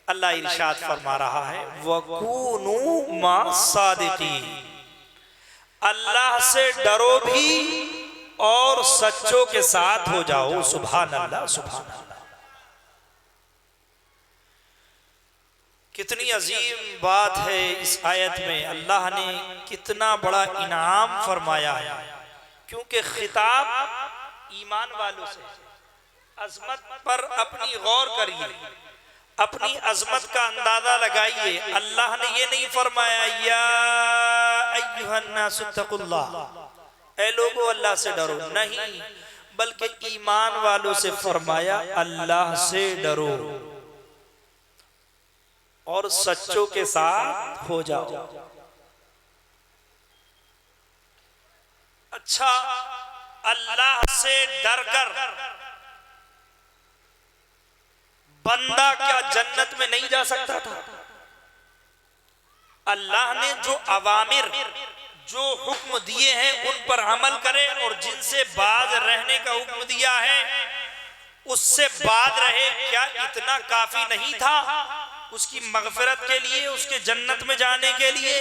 अल्लाह इरशाद फरमा रहा है वकूनू मा सादिकीन, अल्लाह से डरो भी और सच्चों के साथ हो जाओ। सुभान अल्लाह, सुभान अल्लाह। कितनी अजीम बात है इस आयत में, अल्लाह ने कितना बड़ा इनाम फरमाया है। क्योंकि खिताब ईमान वालों से, अजमत पर अपनी गौर करिए, अपनी अजमत का अंदाजा लगाइए। अल्लाह ने ये नहीं फरमाया या अय्युहन्नासु तक़ुल्लाह, ऐ लोगों अल्लाह से डरो, नहीं, बल्कि ईमान वालों से फरमाया अल्लाह से डरो और सच्चों के साथ हो जाओ। अच्छा, अल्लाह से डरकर बंदा क्या जन्नत में नहीं जा सकता था? अल्लाह ने जो अवामिर, जो हुक्म दिए हैं उन पर अमल करे, और जिनसे बाज रहने का हुक्म दिया है उससे बाज रहे। क्या इतना काफी नहीं था उसकी मगफिरत के लिए, उसके जन्नत में जाने के लिए?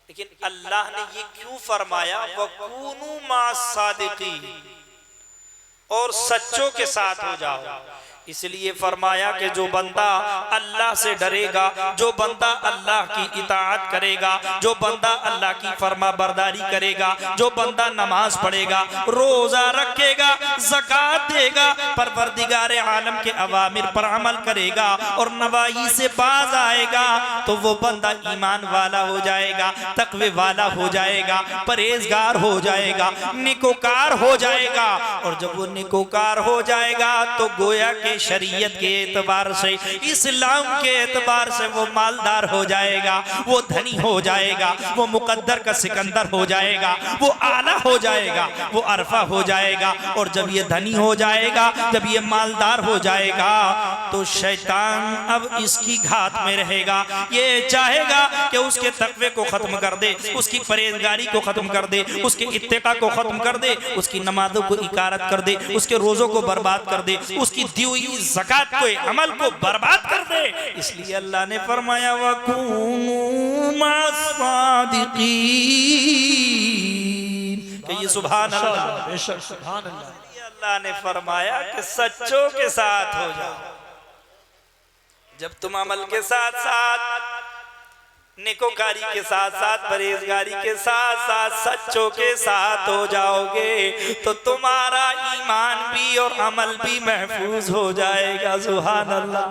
लेकिन अल्लाह ने ये क्यों फरमाया वकूनू मा सादिकीन, और सच्चों के साथ हो जाओ। इसलिए फरमाया कि जो बंदा अल्लाह से डरेगा, जो बंदा अल्लाह की इताअत करेगा, जो बंदा अल्लाह की फरमा बरदारी करेगा, जो बंदा नमाज पढ़ेगा, रोजा रखेगा, ज़कात देगा, परवरदिगार आलम के अवामिर पर अमल करेगा और नवाही से बाज आएगा, तो वो बंदा ईमान वाला हो जाएगा, तकवे वाला हो जाएगा, परहेजगार हो जाएगा, निकोकार हो जाएगा। और जब वो निकोकार हो जाएगा तो गोया के शरीयत के एतबार से, इस्लाम के एतबार से वो मालदार हो जाएगा, वो धनी हो जाएगा, वो मुकद्दर का सिकंदर हो जाएगा, वो आला हो जाएगा, वो अरफा हो जाएगा। और जब ये धनी हो जाएगा, जब ये मालदार हो जाएगा, तो शैतान अब इसकी घात में रहेगा। ये चाहेगा कि उसके तकवे को खत्म कर दे, उसकी परहेजगारी को खत्म कर दे, उसके इत्तेका को खत्म कर दे, उसकी नमाजों को इकारत कर दे, उसके रोजों को बर्बाद कर दे, उसकी दी हुई ज़कात को, अमल को बर्बाद कर दे। इसलिए अल्लाह ने फरमाया वकूनू मा सादिकीन, कि ये सुभान अल्लाह, सुभान अल्लाह। अल्लाह ने फरमाया कि सच्चों के साथ हो जाओ। जब तुम अमल के साथ साथ, नेकोकारी के साथ साथ, परहेजगारी के साथ साथ सच्चों के साथ हो जाओगे, तो तुम्हारा ईमान भी और अमल भी महफूज हो जाएगा। सुभान अल्लाह।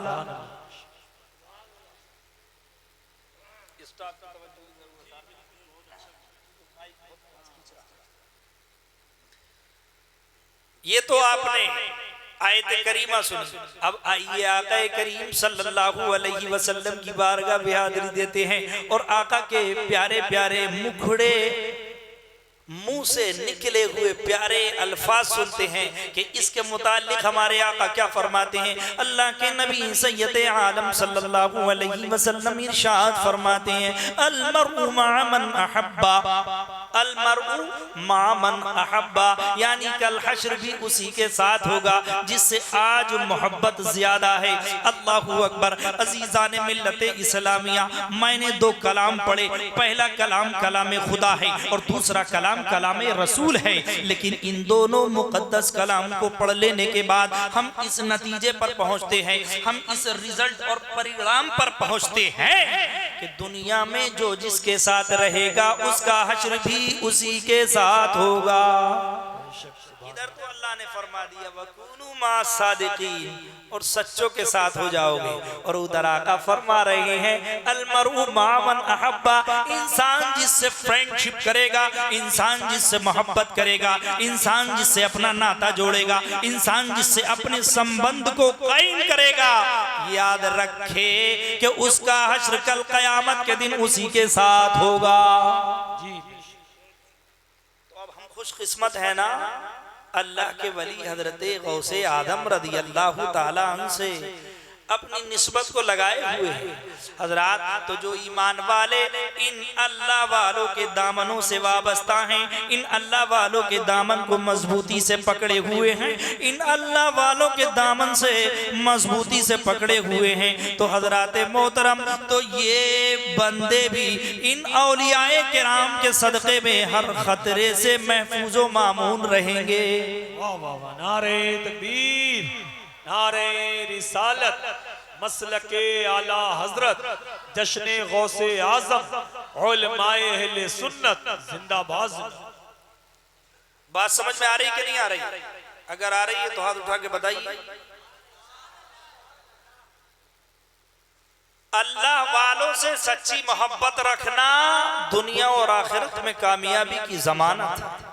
ये तो आपने आयत करीमा सुनी। अब आइए आका करीम सल्लल्लाहु अलैहि वसल्लम की बारगाह बिहादरी देते हैं और आका के प्यारे प्यारे मुखड़े मुंह से निकले हुए प्यारे अल्फाज सुनते हैं कि इसके मुतालिक हमारे आका क्या फरमाते हैं। अल्लाह के नबी सैयद आलम सल्लल्लाहु अलैहि वसल्लम इरशाद फरमाते हैं अलमरउ मअ मन अहब्बा, अलमरउ मअ मन अहब्बा, यानी कल हश्र भी उसी के साथ होगा जिससे आज मोहब्बत ज्यादा है। अल्लाहु अकबर। अजीजान मिल्लत इस्लामिया, मैंने दो कलाम पढ़े, पहला कलाम कलाम खुदा है और दूसरा कलाम कलाम रसूल है। लेकिन इन दोनों मुकद्दस कलाम को पढ़ लेने के बाद हम इस नतीजे पर पहुंचते हैं, हम इस रिजल्ट और परिणाम पर पहुंचते हैं कि दुनिया में जो जिसके साथ रहेगा उसका हश्र भी उसी के साथ होगा। इधर तो अल्लाह ने फरमा दिया वकूनू मा सादिकीन, और सच्चों के साथ हो जाओगे, और उधर आका फरमा रहे हैं अलमरउ मअ मन अहब्बा, इंसान जिससे फ्रेंडशिप करेगा, इंसान जिससे मोहब्बत करेगा, इंसान जिससे अपना नाता जोड़ेगा, इंसान जिससे अपने संबंध को कायम करेगा, याद रखे कि उसका हश्र कल कयामत के दिन उसी के साथ होगा। जी, तो अब हम खुशकिस्मत है ना, अल्लाह के वली हजरत गौसे आदम रदी अल्लाह ताला अन्हु से अपनी निस्बत को लगाए हुए हैं हजरात। तो जो ईमान वाले इन अल्लाह वालों के दामनों से वाबस्ता हैं, इन अल्लाह वालों के दामन को मजबूती से पकड़े हुए हैं, इन अल्लाह वालों के दामन से मजबूती से पकड़े हुए हैं, तो हजरात मोहतरम तो ये बंदे भी इन औलियाए किराम के सदक़े में हर खतरे से महफूजो मामून रहेंगे। वाह वाह वाह, नारे तकबीर, नारे रिसालत, मसलके आला हजरत, जश्ने गौसे आजम, उलमाए अहले सुन्नत जिंदाबाद। बात समझ में आ रही कि नहीं आ रही? अगर आ रही है तो हाथ उठा के बताइए। अल्लाह वालों से सच्ची मोहब्बत रखना दुनिया और आखिरत में कामयाबी की जमानत है।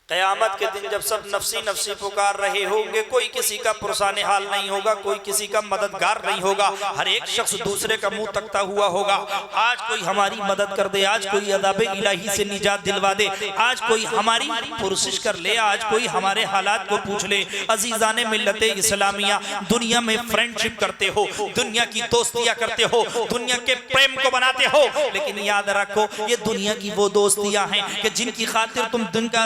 क़यामत के दिन जब सब नफसी नफसी पुकार रहे होंगे, कोई किसी का पुरसाने हाल नहीं होगा, कोई किसी का मददगार नहीं होगा, हर एक शख्स दूसरे का मुंह तकता हुआ होगा। आज कोई हमारी मदद कर दे, आज कोई अज़ाब इलाही से निजात दिलवा दे, आज कोई हमारी पुरसिश कर ले, आज कोई हमारे हालात को पूछ ले। अजीज़ाने मिल्लते इस्लामिया, दुनिया में फ्रेंडशिप करते हो, दुनिया की दोस्तियाँ करते हो, दुनिया के प्रेम को बनाते हो, लेकिन याद रखो ये दुनिया की वो दोस्तियाँ हैं कि जिनकी खातिर तुम दिन का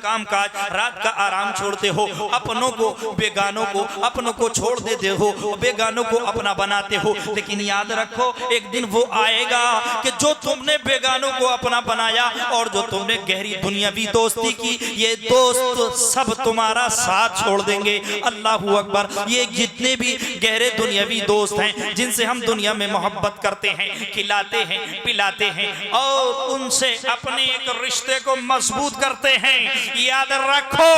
काम काज, रात का आराम छोड़ते हो, अपनों को बेगानों को अपनों को छोड़ देते हो, बेगानों को अपना बनाते हो। लेकिन याद रखो एक दिन वो आएगा कि जो तुमने बेगानों को अपना बनाया और जो तुमने गहरी दुनियावी दोस्ती की, ये दोस्त सब तुम्हारा साथ छोड़ देंगे। अल्लाहू अकबर। ये जितने भी गहरे दुनियावी दोस्त हैं जिनसे हम दुनिया में मोहब्बत करते हैं, खिलाते हैं, पिलाते हैं और उनसे अपने एक रिश्ते को मजबूत करते हैं, याद रखो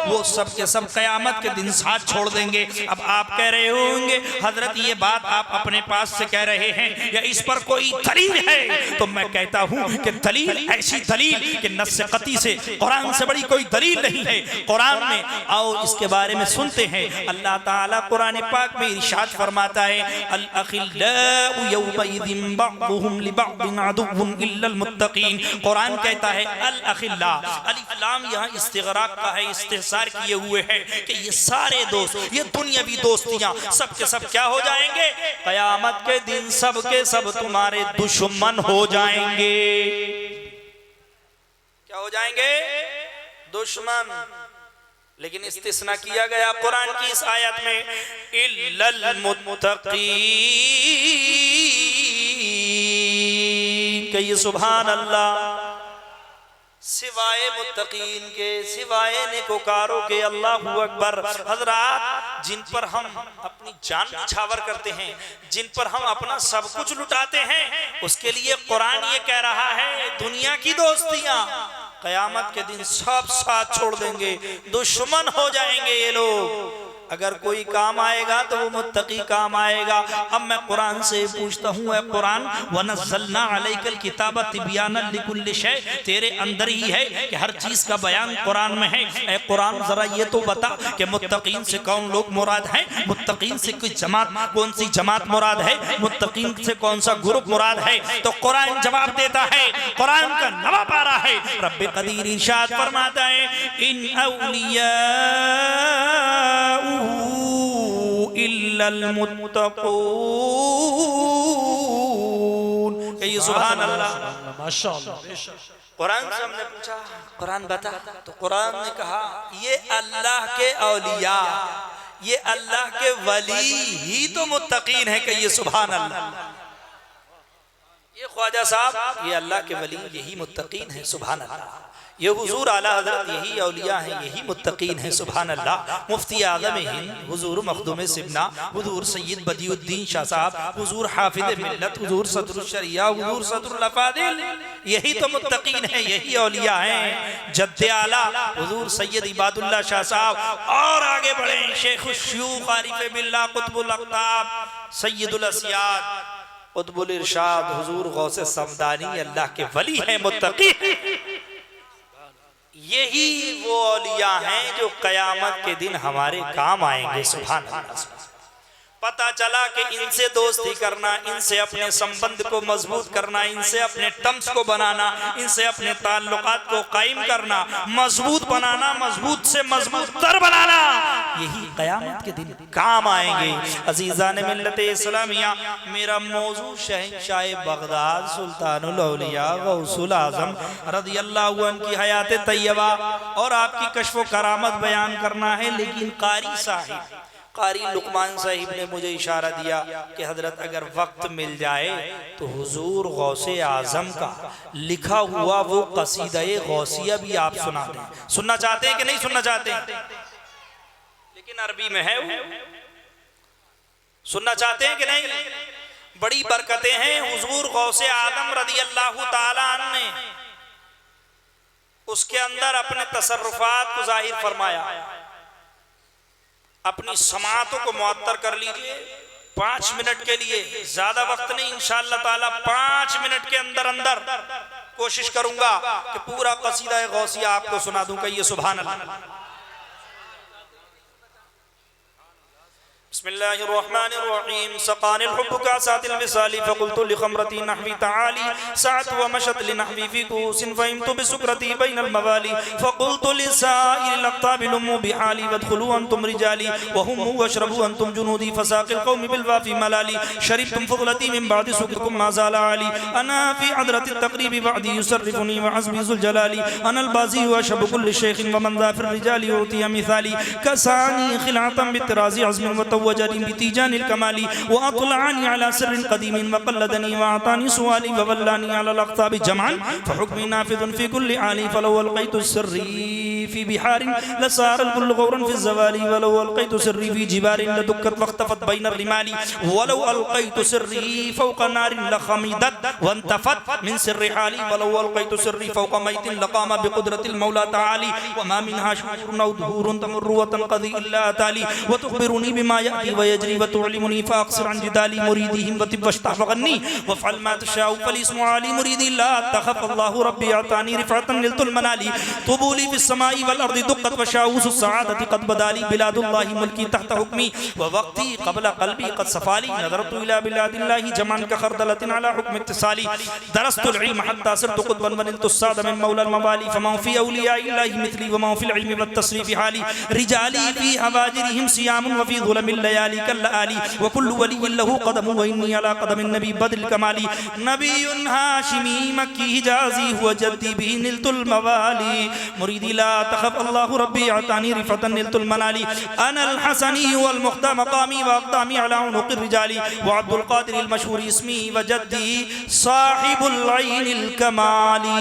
वो सब के सब कयामत के दिन साथ छोड़ देंगे। अब आप कह रहे होंगे हजरत ये बात आप अपने पास से कह रहे हैं या इस पर कोई दलील है? तो मैं कहता हूं कि दलील, ऐसी दलील कि नस्स कती से कुरान से बड़ी कोई दलील नहीं है कुरान में। आओ इसके बारे में सुनते हैं। अल्लाह ताला कुरान पाक में इरशाद फरमाता है, अल अखिल्लाउ यौमइज़िन बअदुहुम लिबअदिन अदुव्वुन इल्लल मुत्तकीन। कुरान कहता है अल अखिल्ला, अलिफ लाम यहाँ इस्तिग़राक़ का है, इस्तिहसार किए हुए हैं कि ये सारे दोस्त, ये दुनियावी दोस्तियां सब के सब क्या हो जाएंगे? क़यामत के दिन सब के सब तुम्हारे दुश्मन हो जाएंगे। क्या हो जाएंगे? दुश्मन। लेकिन इस्तिस्ना किया गया कुरान की इस आयत में, इल्लल मुत्तक़ीन। कहिए सुभान अल्लाह। सिवाय मुत्तकीन के, सिवाय नेकोकारों के। अल्लाहू अकबर। हजरात जिन पर हम अपनी जान न्यौछावर करते हैं, जिन पर हम अपना सब कुछ लुटाते हैं, उसके लिए कुरान ये कह रहा है दुनिया की दोस्तियां कयामत के दिन सब साथ छोड़ देंगे, दुश्मन हो जाएंगे ये लोग। अगर कोई काम आएगा तो वो मुत्तकी काम आएगा। अब मैं कुरान से पूछता हूँ, कुरान वनज़्ज़लना अलैकल किताब तिब्यानन लिकुल्लि शै, तेरे अंदर ही है कि हर चीज का बयान कुरान में है। ए कुरान जरा ये तो बता कि मुत्तकीन से कौन लोग मुराद हैं? मुत्तकीन से कोई जमात, कौन सी जमात मुराद है? मुत्तकीन से कौन सा ग्रुप मुराद है? तो कुरान जवाब देता है, कुरान का नवा पारा है। रब्बे कदीर इरशाद फरमाता है, इन औलिया इल्लल मुत्तक़ून। कहिए सुभान अल्लाह। माशाअल्लाह। कुरान से हमने पूछा कुरान बता, तो कुरान ने कहा ये अल्लाह के औलिया, ये अल्लाह के वली ही तो मुत्तकीन है। कहिए सुभान अल्लाह। ये ख्वाजा साहब ये अल्लाह के वली, यही मुत्तकीन है। सुभान अल्लाह। ये हुजूर आला हजरत यही औलिया हैं, यही मुत्तकीन हैं। सुभान अल्लाह। मुफ्ती आज़म हिंद हुजूर मखदूम सिबना, हुजूर सैयद बदियुद्दीन शाह साहब, हुजूर हाफिज़ मिल्लत, हुजूर सदरुल शरिया, हुजूर सदरुल अफादिल, यही तो मुत्तकीन हैं, यही औलिया हैं। जद्दे आला हुजूर सैयद इबादुल्लाह शाह साहब, और आगे बढ़े शेखुश शयूख आरिफ बिल्लाह कुतुबुल अक़ताब सैयदुल अस्याद कुतुबुल इरशाद हुजूर गौसे समदानी अल्लाह के वली हैं, मुत्तकी। यही वो औलिया हैं जो कयामत के दिन हमारे काम आएंगे। सुभान अल्लाह। पता चला कि इनसे दोस्ती करना, इनसे अपने संबंध को मजबूत करना, इनसे अपने टर्म्स को बनाना, इनसे अपने ताल्लुकात को कायम करना, मजबूत बनाना, मजबूत से मजबूत तर बनाना, यही क़यामत के दिन काम आएंगे। अजीज़ान मिल्लत इस्लामिया, मेरा मौजू शहंशाह बगदाद सुल्तानुल औलिया गौसुल आज़म रज़ियल्लाहु अन्हु की हयात तैयबा और आपकी कश्फ करामत बयान करना है। लेकिन कारी लुकमान साहिब ने मुझे इशारा दिया कि हजरत अगर वक्त मिल जाए तो हुजूर गौसे आजम का लिखा हुआ वो कसीदा-ए गौसिया भी आप सुना दें। सुनना चाहते हैं कि नहीं सुनना चाहते हैं? लेकिन अरबी में है वो। सुनना चाहते हैं कि नहीं? बड़ी बरकतें हैं। हुजूर गौसे आदम रज़ियल्लाहु ताला अन्हु ने उसके अंदर अपने तसर्रुफात को जाहिर फरमाया। अपनी समातों को मुअत्तर कर लीजिए 5 मिनट के लिए, ज्यादा वक्त नहीं, इंशाअल्लाह ताला 5 मिनट के अंदर अंदर कोशिश करूंगा कि पूरा कसीदा गौसिया आपको सुना दूं। कहिए सुभान अल्लाह। बिस्मिल्लाहिर्रहमानिर्रहीम। सक़ानिल हुब्बु कासातिल विसाली फ़क़ुल्तु लिख़मरती नहवी तआली सअत व मशत लिनहवी फ़ी कूसिन फ़हिमतु बिसुक्रती बैनल मवाली फ़क़ुल्तु लिसाइरिल अक़ताबिल उम्मु बिहाली वदख़ुलू अंतुम रिजाली वहुम्मु वशरबू अंतुम जुनूदी फ़साक़िल क़ौमि बिलवाफ़ी मलाली शरिबतुम फ़ुज़लती मिन बअदि सुक़िकुम मा ज़ाला आली अना फ़ी अदरतित तक़रीबि बअदी युसर्रिफ़ुनी व अज़मी ज़ुल जलाली अनल बाज़ी व शब्बु कुल्लि शेख़िन व मन ज़ा फ़िर रिजाली उतिया मिसाली कसानी ख़िलातम बितराज़ि अज़मिन व वजरी बितीजानिल कमाली व अतलअनी अला सिर्रिन क़दीमिन व क़ल्लदनी व अतानी सुवाली व वल्लानी अला अक़ताबि जमान फहुक्मी नाफ़िज़ुन फ़ी कुल्लि आली फलौ अलक़ैतु सिर्री फ़ी बिहारिन लसारल कुल्लु ग़ौरन फ़ी ज़वाली वलौ अलक़ैतु सिर्री फ़ी जिबारिन लदुक्कत वख्तफ़त बैनर रिमाली वलौ अलक़ैतु सिर्री फ़ौक़ नारिन लख़मिदत वंतफ़त मिन सिर्रि हाली वलौ अलक़ैतु सिर्री फ़ौक़ मैतिन लक़ाम बिक़ुद्रतिल मौला तआली व मा मिनहा शुरूरुन औ दुहूरुन तमुर्रु व तनक़दी इल्ला ताली व तुख़बिरुनी बिमा वयजरी व तुअल्लिमुनी फ़अक़सिर अन जिदाली मुरीदिहिम व तिबश्तफ़गन्नी व फ़अल मा तशाउ फ़लिस्मु अली मुरीदी ला तख़फ़ अल्लाहु रब्बी अतानी रिफ़अतन निलतुल मनाली तुबूली फ़िस समाई वल अर्दि दुक़्क़त व शाऊसुस सआदति क़द बदाली बिलादुल्लाहि मुल्की तहत हुक्मी व वक़्ती क़ब्ल क़ल्बी क़द सफ़ाली नज़रतु इला बिलादिल्लाहि जमान का ख़रदलतिन अला हुक्म इत्तिसाली दरस्तुल इल्म हत्ता सिरतु क़ुतबन व निलतु साद मिन मौला मवाली फ़मा फ़ी औलियाइल्लाहि मिथली व मा फ़िल इल्मि वत तस्रीफ़ि हाली रिजाली फ़ी हवाजिरिहिम सियामुन व फ़ी ज़ुलमिल लयाली कल्लाली व कुल्लु वलिय्यिन लहु क़दमुन व इन्नी अला क़दमिन नबी बद्रिल कमाली नबियुन हाशिमी मक्की हिजाज़ी हुवा जद्दी बिही निलतुल मवाली मुरीदी ला तख़फ़ अल्लाहु रब्बी अतानी रिफ़अतन निलतुल मनाली अनल हसनी वल मुख्ता मक़ामी व अक़दामी अला उनुक़िर रिजाली व अब्दुल क़ादिरिल मशहूर इस्मी व जद्दी साहिबुल ऐनिल कमाली।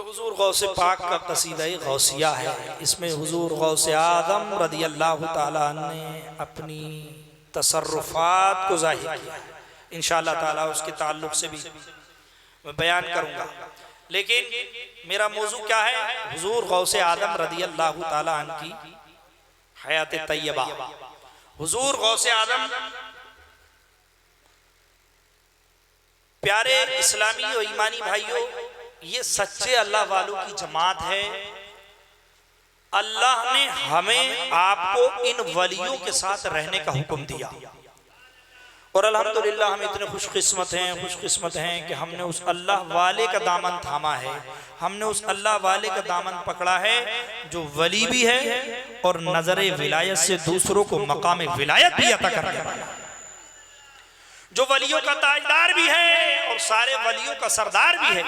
हुजूर गौसे पाक का कसीदा गौसिया है। इसमें हुजूर गौसे आदम रज़ियल्लाहु ताला अन्हु ने अपनी तसर्रुफात को ज़ाहिर किया। इंशाअल्लाह ताला उसके ताल्लुक से भी मैं बयान करूंगा। लेकिन मेरा मौजू क्या है? हुजूर गौसे आदम रज़ियल्लाहु ताला अन्हु की हयात तैयबा। हुजूर गौसे आदम प्यारे इस्लामी और ईमानी भाइयों, ये सच्चे अल्लाह वालों की जमात है। अल्लाह ने हमें आपको इन वलियों के साथ रहने का हुक्म दिया और अल्हम्दुलिल्लाह हम इतने खुशकिस्मत हैं कि हमने उस अल्लाह वाले का दामन थामा है। हमने उस अल्लाह वाले का दामन पकड़ा है जो वली भी है और नजरे विलायत से दूसरों को मकाम विलायत भी अता करने वाला, जो वलियों का ताजदार भी है और सारे वलियों का सरदार भी है।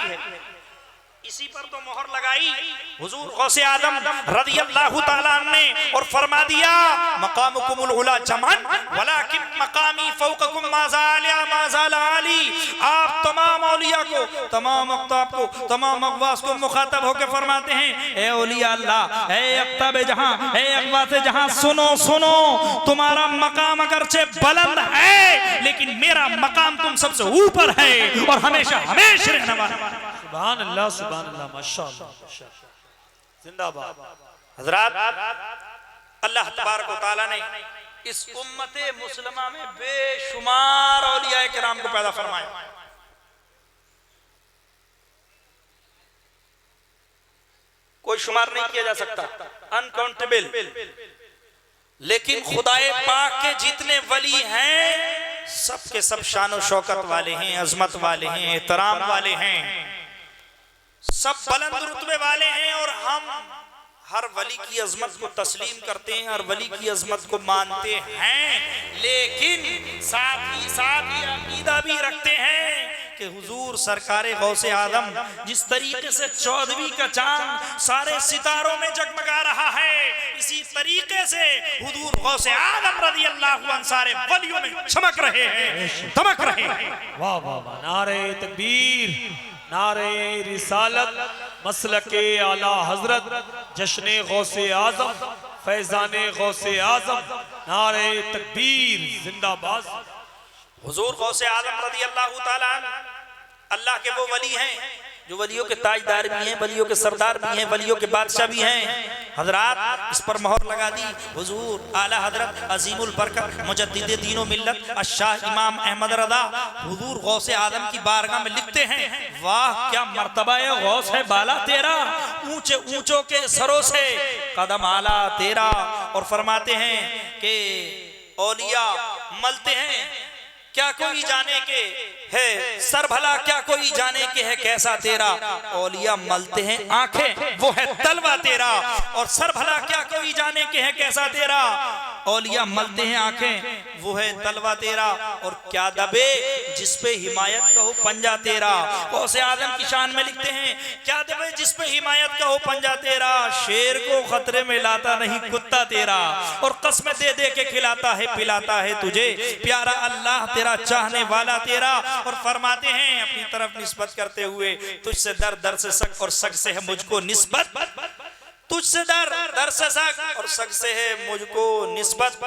इसी पर तो मोहर लगाई हुजूर गौसे आदम रज़ियल्लाहु ताला अन्हु ने और फरमा दिया मकामुकुमुल उला जमान वलाकिन मकामी फौककुम मा ज़ाला आली। आप तमाम औलिया को, तमाम अक़ताब को, तमाम अक़वास को मुखातब होकर फरमाते हैं, ए औलिया अल्लाह, ए अक़ताब जहां, ए अक़वास जहां, सुनो सुनो, तुम्हारा मकाम अगरचे बुलंद है लेकिन मेरा मकाम तुम सबसे ऊपर है और हमेशा हमेशा रहने वाला। सुभान अल्लाह, सुभान अल्लाह, माशाअल्लाह, जिंदाबाद। हज़रात, अल्लाह तबारक व तआला ने इस उम्मते मुस्लिमा में बेशुमार औलिया किराम को पैदा फरमाया। कोई शुमार नहीं किया जा सकता, अनकाउंटेबल। लेकिन खुदाए पाक के जितने वली हैं सब के सब शान शौकत वाले हैं, अजमत वाले हैं, एहतराम वाले हैं, सब बुलंद रुतबे वाले हैं। और हम हर वली की अजमत को तस्लीम करते हैं, हर वली की अजमत को मानते हैं, लेकिन साथ ही अकीदा भी रखते हैं कि हुजूर सरकारे गौसे आदम जिस तरीके से 14वीं का चांद सारे सितारों में जगमगा रहा है, इसी तरीके से हुजूर गौसे आदम रज़ी अल्लाहु अन्हु सारे वलियों में चमक रहे हैं, दमक रहे हैं। वाह वाह वाह, नारे तकबीर, नारे रिसालत, मसलके आला हजरत, जश्ने गौसे आजम, फैजाने गौसे आजम, नारे तकबीर, जिंदाबाद। हुजूर गौसे आलम रज़ी अल्लाहु ताला अन्हु अल्लाह के वो वली हैं जो वलियों के ताजदार भी हैं, वलियों के सरदार भी हैं, वलियों के बादशाह भी हैं। हजरात इस पर मोहर लगा दी हुजूर आला हजरत अजीमुल बरकत मुजद्दिद दीन व मिल्लत अशाह इमाम अहमद रज़ा हुजूर गौसे आदम की बारगाह में लिखते हैं, वाह क्या मर्तबा है गौस है बाला तेरा, ऊंचे ऊंचों के सरों से कदम आला तेरा। और फरमाते हैं कि औलिया मलते हैं क्या कोई जाने के है सर भला, क्या कोई जाने के है कैसा तेरा। औलिया मलते हैं आंखें वो है तलवा तेरा, और सर भला क्या कोई जाने के है कैसा तेरा। औलिया मलते हैं आंखें वो है तलवा तेरा, और क्या दबे जिस पे हिमायत का हो पंजा तेरा। गौसे आदम की शान में लिखते हैं, क्या दबे जिस पे हिमायत का हो पंजा तेरा, शेर को खतरे में लाता नहीं कुत्ता तेरा, और कसम दे दे के खिलाता है पिलाता है तुझे प्यारा अल्लाह तेरा चाहने वाला तेरा। और फरमाते हैं अपनी तरफ निस्बत करते हुए, तुझसे दर दर से सक और सक से है मुझको निस्बत, तुझसे दर से सक और सक से है मुझको निस्बत।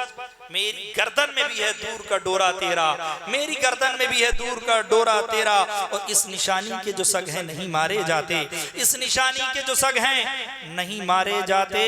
मेरी गर्दन में भी है दूर का डोरा तेरा, मेरी गर्दन में भी है दूर का डोरा तेरा। और इस निशानी के जो सग हैं नहीं मारे जाते, इस निशानी के जो सग हैं नहीं मारे जाते,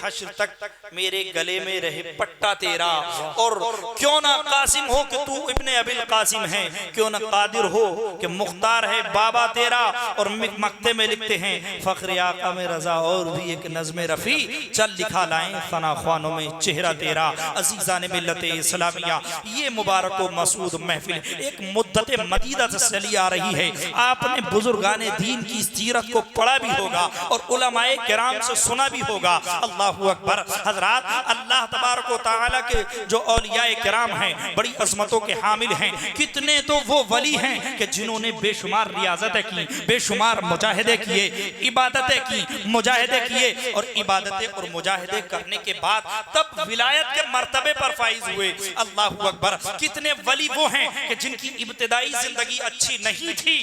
हश्र तक मेरे गले में रहे पट्टा तेरा। और क्यों ना कासिम हो कि तू इब्ने अबिल कासिम है, क्यों ना कादिर हो कि मुख्तार है बाबा तेरा। और मक्ते में लिखते हैं, फख्र आका में रजा और भी एक नज़्म रफ़ी, चल लिखा लाएं फना ख्वानों में चेहरा तेरा। अजीज़ान मिल्लत इस्लामिया, ये मुबारक व मसूद महफिल एक मुद्दत मदीदा से चली आ रही है। आपने बुजुर्गाने दीन की सीरत को पढ़ा भी होगा और उलमाए किराम से सुना भी होगा। अल्लाहु अकबर। हजरात अल्लाह तबारक व तआला के जो औलियाए किराम हैं बड़ी अज़मतों के हामिल हैं। कितने तो वो वली हैं कि जिन्होंने बेशुमार रियाजतें की, बेशुमार मुजाहिदे किए, इबादतें की, मुजाहिदे किए, और इबादतें और मुजाहिदे करने के बाद तब विलायत के मर्तबे पर फाइज हुए। अल्लाहु अकबर। कितने वली वो हैं कि जिनकी इब्तिदाई जिंदगी अच्छी नहीं थी,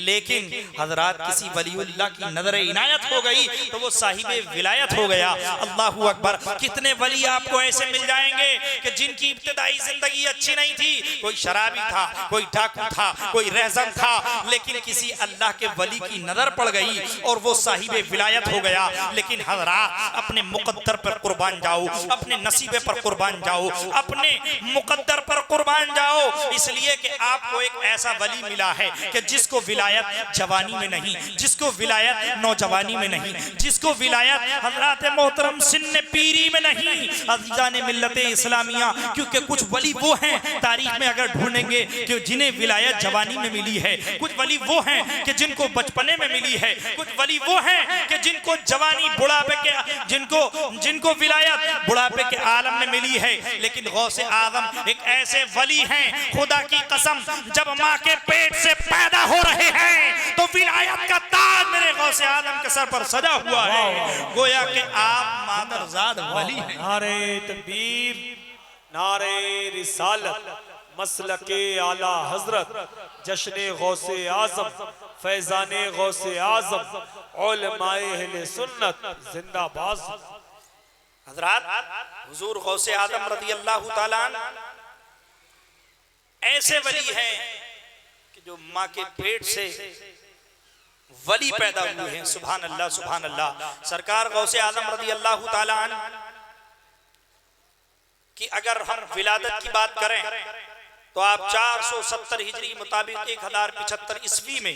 लेकिन हजरात किसी वलीउल्लाह की नजर इनायत हो गई तो वो साहिबे विलायत हो गया। अल्लाहु अकबर। कितने वली आपको ऐसे मिल जाएंगे कि जिनकी इब्तिदाई जिंदगी अच्छी नहीं थी, कोई शराबी था, कोई डाकू था, कोई रहज़न था, लेकिन किसी अल्लाह के वली की नजर पड़ गई और वो साहिबे विलायत हो गया। लेकिन हजरात अपने मुकद्दर पर कुर्बान जाओ, अपने नसीबे पर कुर्बान जाओ, अपने मुकद्दर पर कुर्बान जाओ, इसलिए कि आपको एक ऐसा वली मिला है कि जिसको विलायत जवानी में नहीं, जिसको विलायत नौजवानी में नहीं, जिसको विलायत हजरात मोहतरम सिन्ने पीरी में नहीं। अज़ीज़ाने मिल्लते इस्लामिया, क्योंकि कुछ वली वो हैं तारीख में अगर ढूंढेंगे कि जिन्हें विलायत जवानी में मिली है, कुछ वली वो हैं कि जिनको बचपने में मिली है, कुछ वली वो हैं कि जिनको जवानी बुढ़ापे के जिनको विलायत बुढ़ापे के आलम में मिली है। लेकिन गौसे आदम एक ऐसे वली हैं, खुदा की कसम जब माँ के पेट से पैदा हो रहे हैं तो विलायत का ताज मेरे गौसे आदम के सर पर सजा हुआ है, गोया कि आप मादरजाद वली हैं। नारे तकबीर, नारे रिसालत, मसलके आला हजरत, जश्ने गौसे आजम, फैजाने गौसे आजम, उलमाए अहले सुन्नत जिंदाबाद। हजरात हुजूर गौसे आदम रज़ी अल्लाहु ताला अन्हु ऐसे वली हैं कि जो माँ के पेट से वली पैदा हुए हैं। सुभान अल्लाह, सुभान अल्लाह। सरकार गौसे आदम रज़ी अल्लाहु ताला अन्हु कि अगर हम विलादत की बात करें तो आप 470 हिजरी मुताबिक 1075 ईस्वी में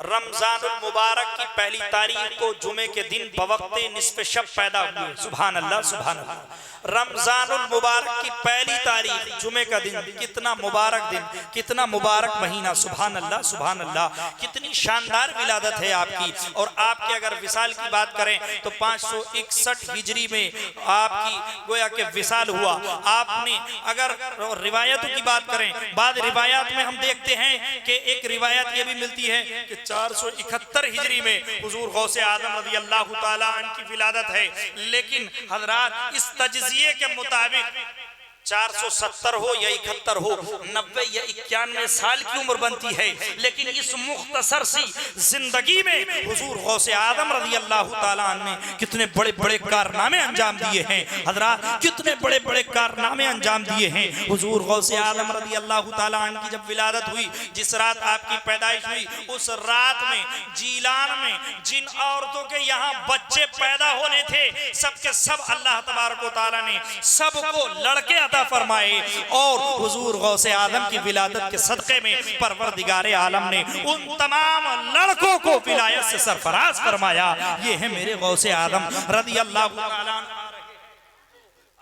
रमजानुल मुबारक की पहली तारीख को जुमे के दिन बवक्ते निस्फ़े शब पैदा हुए। सुभान अल्लाह, सुभान अल्लाह। रमजानुल मुबारक की पहली तारीख जुमे का दिन, कितना मुबारक दिन, कितना मुबारक महीना। सुभान अल्लाह, सुभान अल्लाह। कितनी शानदार विलादत है आपकी। और आपके अगर विसाल की बात करें तो 561 हिजरी में आपकी गोया के विसाल हुआ। आपने अगर रिवायतों की बात करें, बाद रिवायात में हम देखते हैं कि एक रिवायत ये भी मिलती है कि 471 हिजरी में हुजूर गौसे आजम रज़ी अल्लाह ताला अन्हु की विलादत है। लेकिन हजरात, इस तजज़िये के मुताबिक 470 हो या 71 हो, 90 या 91 साल की उम्र बनती है। लेकिन इस मुख्तसर सी जिंदगी में हुजूर गौसे आदम रज़ी अल्लाह ताला अन्हु ने कितने बड़े बड़े कारनामे अंजाम दिए हैं। हजरात, कितने बड़े बड़े कारनामे अंजाम दिए हैं। हुजूर गौसे आदम रज़ी अल्लाह ताला अन्हु की जब विलादत हुई, जिस रात आपकी पैदाइश हुई, उस रात में जीलान में जिन औरतों के यहाँ बच्चे पैदा होने थे, सबके सब अल्लाह तबारक व तआला ने सबको लड़के अता फरमाए। और हुजूर गौसे आदम की विलादत के सदक़े में परवरदिगारे आलम ने उन तमाम लड़कों को विलायत से सरफराज फरमाया। ये है मेरे गौसे आदम रज़ी अल्लाह ताला अन्हु।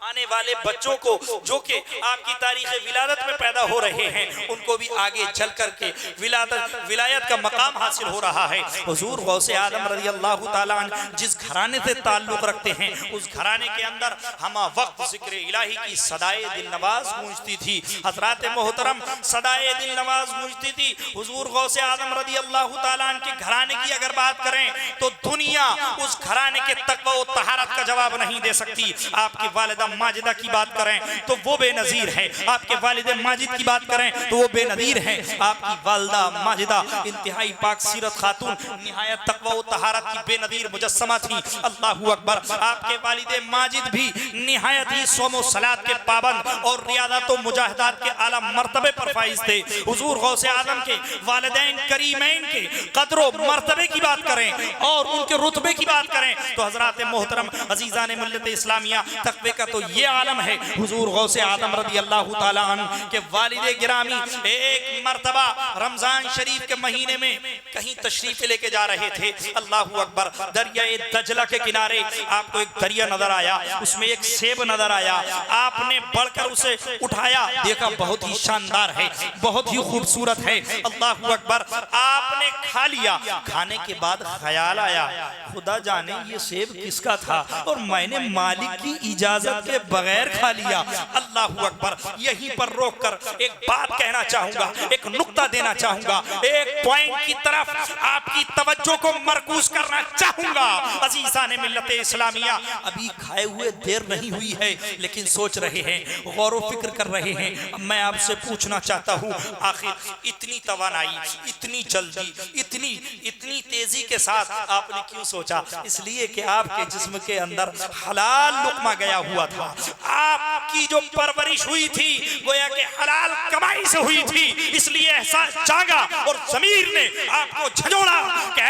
आने वाले बच्चों को जो कि आपकी तारीख विलादत में पैदा हो रहे हैं, उनको भी आगे चल करके विलायत का मकाम हासिल हो रहा है। हुजूर गौसे आदम रज़ी अल्लाह ताला अन्हु जिस घराने से ताल्लुक़ रखते हैं, उस घराने के अंदर हमा वक्त ज़िक्र इलाही की सदाए दिल नवाज गूंजती थी। हज़रात मोहतरम, सदाए दिल नवाज गूंजती थी। हुजूर गौसे आदम रज़ी अल्लाह ताला अन्हु के घराने की अगर बात करें तो दुनिया उस घराने के तक़वा व तहारत का जवाब नहीं दे सकती। आपकी वालिदा माजिदा की बात करें तो वो बेनजीर है। आपके वालिदे माजिद की बात करें तो वो बेनजीर है। आपकी वालिदा माजिदा इंतहाई पाक सीरत खातून, निहायत तक़वा व तहारत की बेनजीर मुजस्समा थी। अल्लाहू अकबर। आपके वालिदे माजिद भी निहायत ही सोम व सलात के पाबंद और रियादत व मुजाहिदात के आला मर्तबे पर फाइज थे। हुजूर गौसे आदम के वालिदैन करीमैन के कदर व मर्तबे की बात करें और उनके रुतबे की बात करें तो हज़रात मोहतरम अज़ीज़ान मिल्लत इस्लामिया, तक़वे का तो ये आलम है। हुजूर गौसे आदम रज़ी अल्लाह ताला अन्हु के वालिदे गिरामी एक मर्तबा रमजान शरीफ के महीने में कहीं तशरीफ लेके जा रहे थे। अल्लाहू अकबर। दरिया दजला के किनारे आपको एक दरिया नजर आया, उसमें एक सेब नजर आया। आपने बढ़कर उसे उठाया, देखा बहुत ही शानदार है, बहुत ही खूबसूरत है। अल्लाहू अकबर। आपने खा लिया। खाने के बाद ख्याल आया, खुदा जाने ये सेब किसका था और मैंने मालिक की इजाजत के बगैर खा लिया। अल्लाहू अकबर। यहीं पर रोककर एक बात कहना चाहूंगा, एक नुक्ता देना चाहूंगा, एक पॉइंट की तरफ आपकी तवज्जो को मरकूज करना चाहूंगा। अज़ीज़ान मिल्लत इस्लामिया, अभी खाए हुए देर नहीं हुई है, लेकिन सोच रहे हैं, गौर व फिक्र कर रहे हैं। मैं आपसे पूछना चाहता हूँ, आखिर इतनी तवानाई, इतनी जल्दी, इतनी तेजी के साथ आपने क्यों सोचा? इसलिए कि आपके जिस्म के अंदर हलाल लुक़मा गया हुआ था। आपकी जो परवरिश हुई थी गोया के हलाल कमाई से हुई थी, इसलिए एहसास जागा और ज़मीर ने आपको झंझोड़ा कि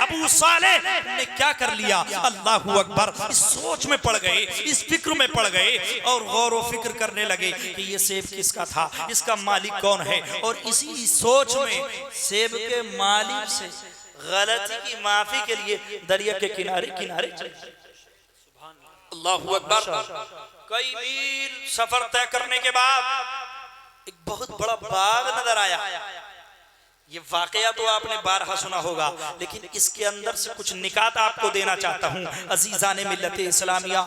अबू सालेह ने क्या कर लिया। अल्लाहू अकबर। इस सोच में पड़ गए, इस फिक्र में पड़ गए और गौर व फिक्र करने लगे कि ये सेब किसका था, इसका मालिक कौन है। और इसी सोच में सेब के मालिक से गलती की माफी के लिए दरिया के किनारे अल्लाहू अकबर। कई मील सफर तय करने के बाद एक बहुत बड़ा बाग नजर आया। ये वाकया तो आपने बारहा सुना होगा, लेकिन इसके अंदर से कुछ निकात आपको देना चाहता हूँ। अज़ीज़ान मिल्लत इस्लामिया,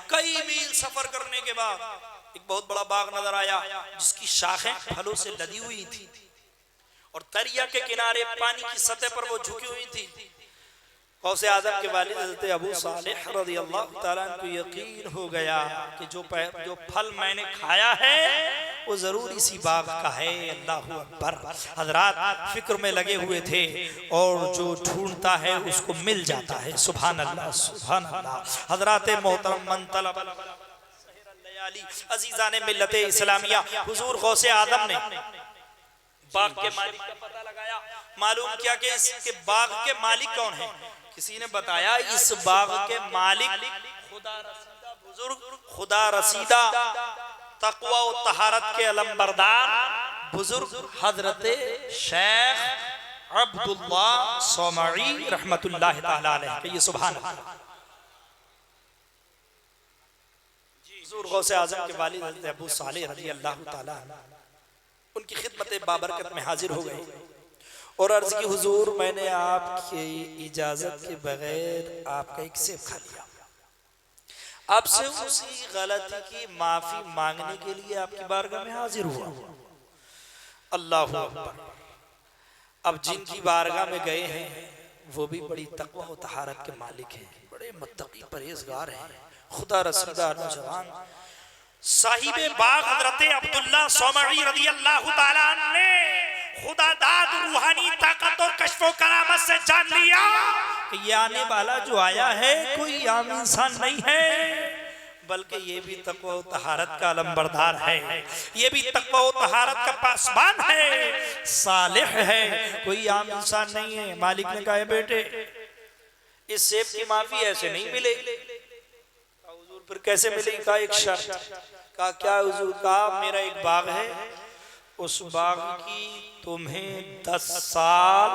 कई मील सफर करने के बाद एक बहुत बड़ा बाग नजर आया जिसकी शाखें फलों से लदी हुई थी और दरिया के किनारे पानी की सतह पर वो झुकी हुई थी। गौसे आज़म के वालिद हज़रत अबू सालेह रज़ी अल्लाह ताला अन्हु को यकीन हो गया कि जो फल मैंने खाया है वो जरूर इसी बाग का है। अल्लाहू अकबर। हजरात फिक्र में लगे हुए थे और जो ढूंढता है उसको मिल जाता है। सुभान अल्लाह, सुभान अल्लाह। हजरात मोहतरम, मन तलब अज़ीज़ान मिल्लत इस्लामिया, हुजूर गौसे आज़म ने बाग के मालिक का पता लगाया। मालूम किया कि इसके बाग के मालिक कौन है। किसी ने बताया इस बाग के मालिक खुदा रसीदा बुजुर्ग, खुदा रसीदा तक़वा व तहारत के अलमबरदार बुजुर्ग हजरत शेख अब्दुल्ला सौमई रहमतुल्लाह ताला अलैह के ये सुभान अल्लाह। हुजूर गौसे आजम के वालिद हज़रत अबू सालेह रज़ी अल्लाह ताला उनकी खिदमत बाबरकत में हाजिर हो गए और अर्ज की हुजूर मैंने आपकी इजाजत के बगैर आपका एक सेब खा लिया, आपसे उसी गलती की माफी मांगने के लिए आपकी बारगाह में हाजिर हुआ। अल्लाह अकबर। अब जिनकी बारगाह में गए हैं वो भी बड़ी तकवा और तहारत के मालिक हैं, बड़े मुत्तकी परहेजगार हैं, खुदा रसीदा नौजवान साहिबे बाग हजरत अब्दुल्ला सौमई रज़ी अल्लाह ताला ने खुदा दाद रूहानी ताकत और कश्फो करामत से जान लिया कि ये आने वाला जो आया है कोई आम इंसान नहीं है, बल्कि ये भी तक़वा और तहारत का अलंबरदार है, ये भी तक़वा और तहारत का पासबान है, सालिह है, कोई आम इंसान नहीं है। मालिक ने कहा बेटे इस सेब की माफी ऐसे नहीं मिलेगी। हुजूर फिर कैसे मिलेगी? कहा एक शर्त। कहा क्या हुजूर? कहा मेरा एक बाग है, उस बाग की तुम्हें 10 साल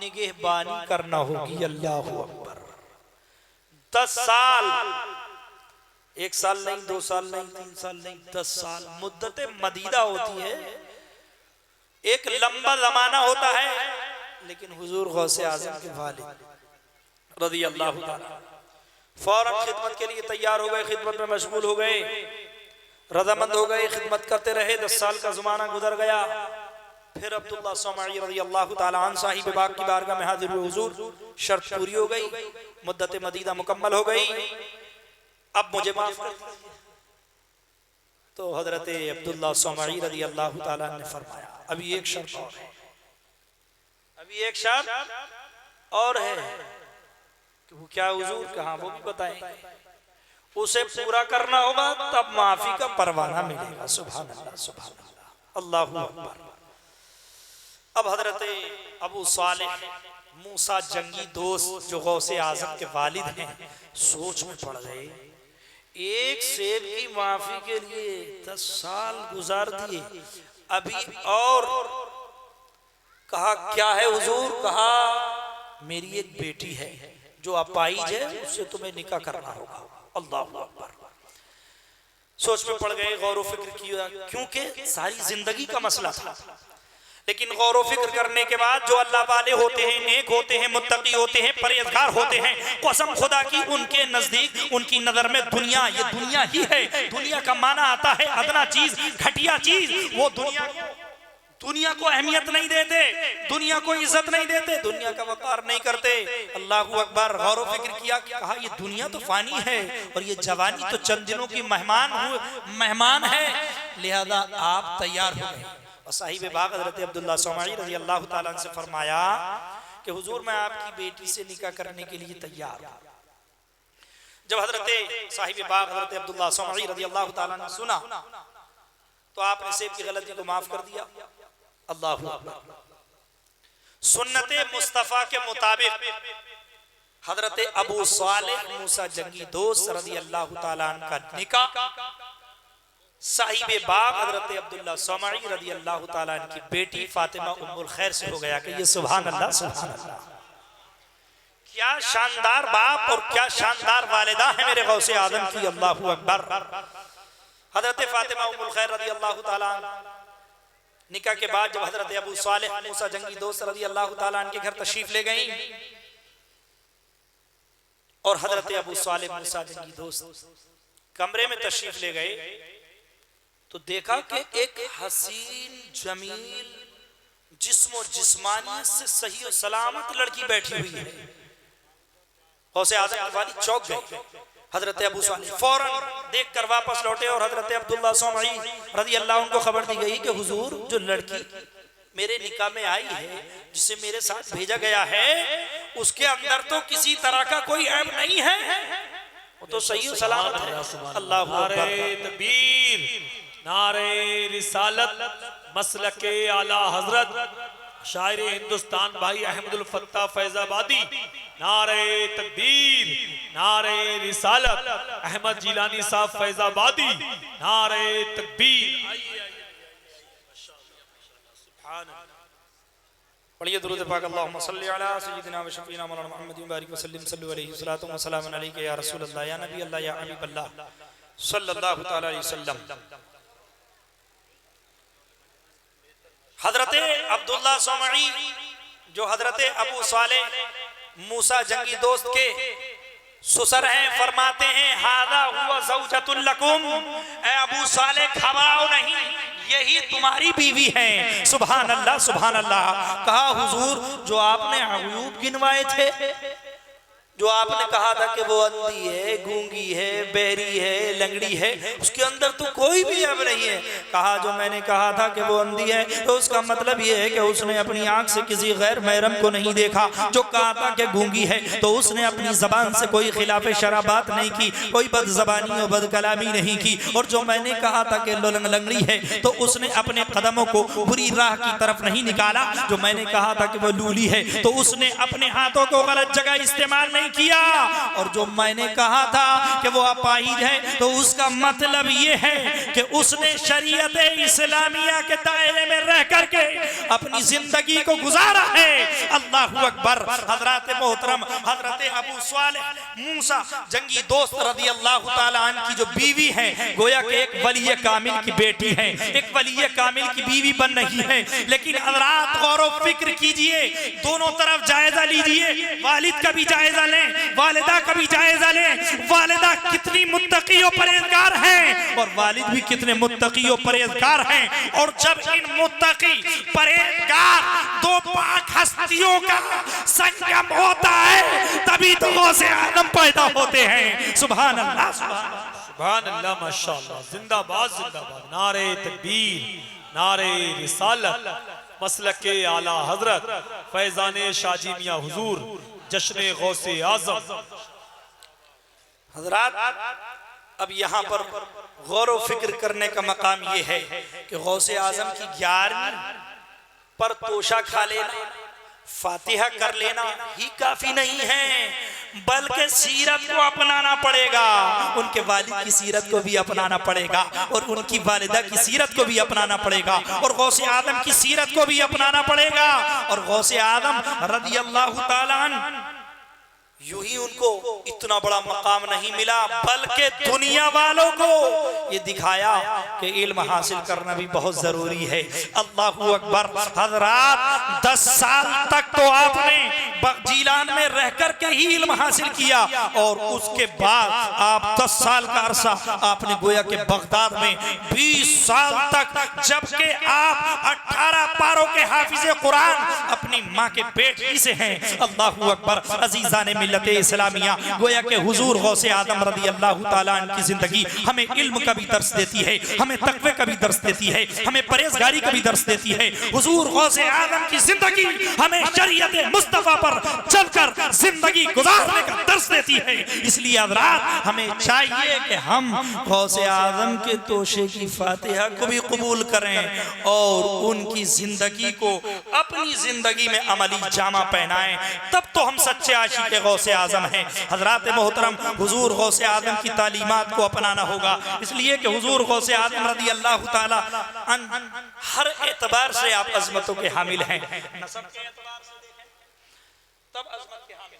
निगहबानी करना होगी। अल्लाह अकबर। 10 साल, 1 साल नहीं, 2 साल नहीं, 3 साल नहीं, 10 साल मुद्दत मदीदा होती है, एक लंबा जमाना होता है। लेकिन हुजूर गौसे आजम के वालिद रज़ी अल्लाह ताला फौरन खिदमत के लिए तैयार हो गए, खिदमत में मशगूल हो गए, रजामंद हो गए, खिदमत करते रहे। 10 साल का ज़माना गुजर गया। फिर अब्दुल्ला सौमई रज़ी अल्लाह ताला अन्हु साहिब बाग की बारगाह में हाजिर हुए। हुजूर शर्त पूरी हो गई, मुद्दत मदीदा मुकम्मल हो गई, अब मुझे माफ कर दीजिए। तो हजरत अब्दुल्ला सौमई रज़ी अल्लाह ताला ने फरमाया अभी एक शर्त और है, अभी एक शर्त और है। वो क्या हुजूर? कहा वो भी बताएं। उसे पूरा करना होगा तब माफी का परवाना मिलेगा। सुभान अल्लाह, सुभान अल्लाह, अल्लाहु अकबर। अब हजरत अबू सालेह मूसा जंगी दोस्त जो गौसे आजम के वालिद हैं सोच में पड़ गए। एक सेब की माफी के लिए 10 साल गुजार दिए, अभी और कहा क्या है हुजूर? कहा मेरी एक बेटी है जो अपाहिज है, उससे तुम्हें निकाह करना होगा। अल्लाह अकबर। सोच में पड़ गए, गौर फिक्र किया, क्योंकि सारी जिंदगी का मसला था। लेकिन गौर फिक्र करने के बाद जो अल्लाह वाले होते हैं, नेक होते हैं, मुत्तकी होते हैं, परहेजगार होते हैं, कसम खुदा की उनके नजदीक उनकी नजर में दुनिया ये दुनिया ही है। दुनिया का माना आता है अदना चीज, घटिया चीज। वो दुनिया को अहमियत नहीं देते, दुनिया को इज्जत नहीं देते, दुनिया का वकार नहीं करते। अल्लाहू अकबर। गौर फिक्र किया, कहा ये दुनिया तो फानी है और ये जवानी तो चंद दिनों की मेहमान है, लिहाजा आप तैयार हो गए। और साहिब बाग हजरत अब्दुल्ला सौमई रज़ी अल्लाह ताला से फरमाया कि हुजूर मैं आपकी बेटी से निकाह करने के लिए तैयार हूं। जब हजरत साहिब बाग हजरत अब्दुल्ला सौमई रज़ी अल्लाह ताला ने सुना तो आपने सेब की गलती को माफ कर दिया। अल्लाहु अकबर। सुन्नते मुस्तफा के मुताबिक हजरत अबू सालेह मूसा जंगी दोस्त रज़ी अल्लाह ताला अन्हु का निकाह साहिबे बाग हजरत अब्दुल्ला सौमई रज़ी अल्लाह ताला अन्हु की बेटी फातिमा उम्मुल खैर से हो गया। कि ये सुभान अल्लाह, सुभान अल्लाह। क्या शानदार बाप और क्या शानदार वालिदा है मेरे गौसे आजम की। अल्लाहु अकबर। हजरत फातिमा उम्मुल खैर रज़ी अल्लाह ताला निकाह के बाद जब हजरत अबू सालेह मूसा जंगी दोस्त रज़ी अल्लाह ताला अन्हु के घर तशरीफ ले गई और हजरत अबू सालेह मूसा जंगी दोस्त कमरे में तशरीफ ले गए तो देखा कि एक हसीन जमील जिस्म और जिस्मानियत से सही और सलामत लड़की बैठी हुई है। गौसे आजम वाली चौक गए। हजरत अबू सालेह फौरन देख कर वापस लौटे और हजरत अब्दुल्ला सौमई रज़ी अल्लाह उनको खबर दी गई कि हुजूर जो लड़की मेरे निकाह में आई है, जिसे मेरे साथ भेजा गया है, उसके अंदर तो किसी तरह का कोई ऐब नहीं है, वो तो सही और सलामत है। अल्लाहु अकबर। तकबीर, नारे रिसालत, मसलके आला हजरत शायर हिंदुस्तान भाई अहमदुल फत्ता फैजाबादी। नारे तकबीर, नारे रिसालत, अहमद जिलानी साहब फैजाबादी। नारे तकबीर। पढ़िए दुरूद पाक अल्लाहुम्मा सल्ली अला सय्यिदिना व शफीना मौलाना मुहम्मद व बारिक व सल्लिम सल्लु अलैहि सलातु व सलामुन अलैका या रसूल अल्लाह या नबी अल्लाह या हबीब अल्लाह सल्लल्लाहु तआला अलैहि वसल्लम। हजरत अब्दुल्ला सोमई जो हजरत अबू साले मूसा जंगी दोस्त के ससुर हैं, फरमाते हैं हादा हुआ ज़ौजतुल लकुम, ए अबू साले घबराओ नहीं, यही तुम्हारी बीवी है। सुभान अल्लाह सुभान अल्लाह। कहा हुजूर जो आपने अयूब गिनवाए थे, जो आपने कहा था कि वो अंधी है, गूंगी है, बहरी है, लंगड़ी है, उसके अंदर तो कोई भी अब नहीं है। कहा जो मैंने कहा था कि वो अंधी है तो उसका मतलब ये है कि उसने अपनी आंख से किसी गैर महरम को नहीं देखा। जो कहा था कि गूंगी है तो उसने अपनी जबान से कोई खिलाफ शरा बात नहीं की, कोई बदजबानी और बदकलामी नहीं की। और जो मैंने कहा था कि लंगड़ी है तो उसने अपने कदमों को बुरी राह की तरफ नहीं निकाला। जो मैंने कहा था कि वो लूली है तो उसने अपने हाथों को गलत जगह इस्तेमाल नहीं किया। और जो मैंने कहा था कि वो अपाहिज है तो उसका मतलब ये है कि उसने शरीयत इस्लामिया के दायरे में रह करके अपनी जिंदगी को गुजारा है। अल्लाहु अकबर। हजरत मोहतरम हजरत अबू सालेह मूसा जंगी दोस्त रज़ी अल्लाहु ताला अन्हु की जो बीवी है, गोया कि एक वली कामिल की बेटी है, एक वली कामिल की बीवी बन रही है। लेकिन हजरात गौर व फिक्र कीजिए, दोनों तरफ जायजा लीजिए, वालिद का भी जायजा लें, वालिदा का भी जायजा लें। वालिदा कितनी मुत्तकी और परहेजगार हैं और वालिद भी कितने मुत्तकी और परहेजगार हैं। और जब इन मुत्तकी परहेजगार दो पाक हस्तियों का संगम होता है तभी तो गौसे आदम पैदा होते हैं। सुभान अल्लाह सुभान अल्लाह माशाअल्लाह। जिंदाबाद जिंदाबाद। नारे तकबीर, नारे रिसालत, मसलक के आला हजरत फैजान शाजी मियां हुजूर, जश्न गौसे आजम। हजरात अब यहाँ पर गौर व फिक्र करने का मकाम ये है कि गौसे आजम की 11वीं पर तोशा खा लेना, फातिहा कर लेना ही काफी नहीं है, बल्कि सीरत को अपनाना पड़ेगा। उनके वालिद की सीरत को भी अपनाना पड़ेगा और उनकी वालिदा की सीरत को भी अपनाना पड़ेगा और गौसे आदम की सीरत को भी अपनाना पड़ेगा। और गौसे आदम रज़ी अल्लाहु ताला अन्हु यूं ही उनको इतना बड़ा मकाम नहीं मिला, बल्कि दुनिया वालों को ये दिखाया कि इल्म हासिल करना भी बहुत जरूरी है। अल्लाहू अकबर। हजरात 10 साल तक तो आपने जीलान में रह कर के ही इल्म हासिल किया और उसके बाद आप 10 साल का अरसा आपने गोया के बगदाद में 20 साल तक, जबकि आप 18 पारों के हाफिज कुरान अपनी माँ के पेट ही से हैं। अल्लाहू अकबर। अजीजान मिल्लत इस्लामिया, गोया के हुजूर गौसे आदम रज़ी अल्लाहु ताला अन्हु की जिंदगी हमें इल्म का भी दर्स देती है, हमें तक़वे का भी दर्स देती है, हमें परहेजगारी का भी दर्स देती है। हुजूर गौसे आदम की जिंदगी हमें शरीयत मुस्तफा पर चलकर जिंदगी गुजारने का दर्स देती है। इसलिए हज़रात हमें चाहिए कि हम गौसे आदम के तोशे की फातिहा को भी कबूल करें और उनकी जिंदगी को अपनी जिंदगी में अमली जामा पहनाएं, तब तो हम सच्चे आशिक़ गौसे आजम है। हजरात मोहतरम हुजूर गौसे आजम की तालीमात को अपनाना होगा, इसलिए कि हुजूर गौसे आजम रज़ी अल्लाहु ताला अन्हु हर एतबार से आप अजमतों के हामिल हैं। नसब के एतबार से देखें तब अजमत के हामिल,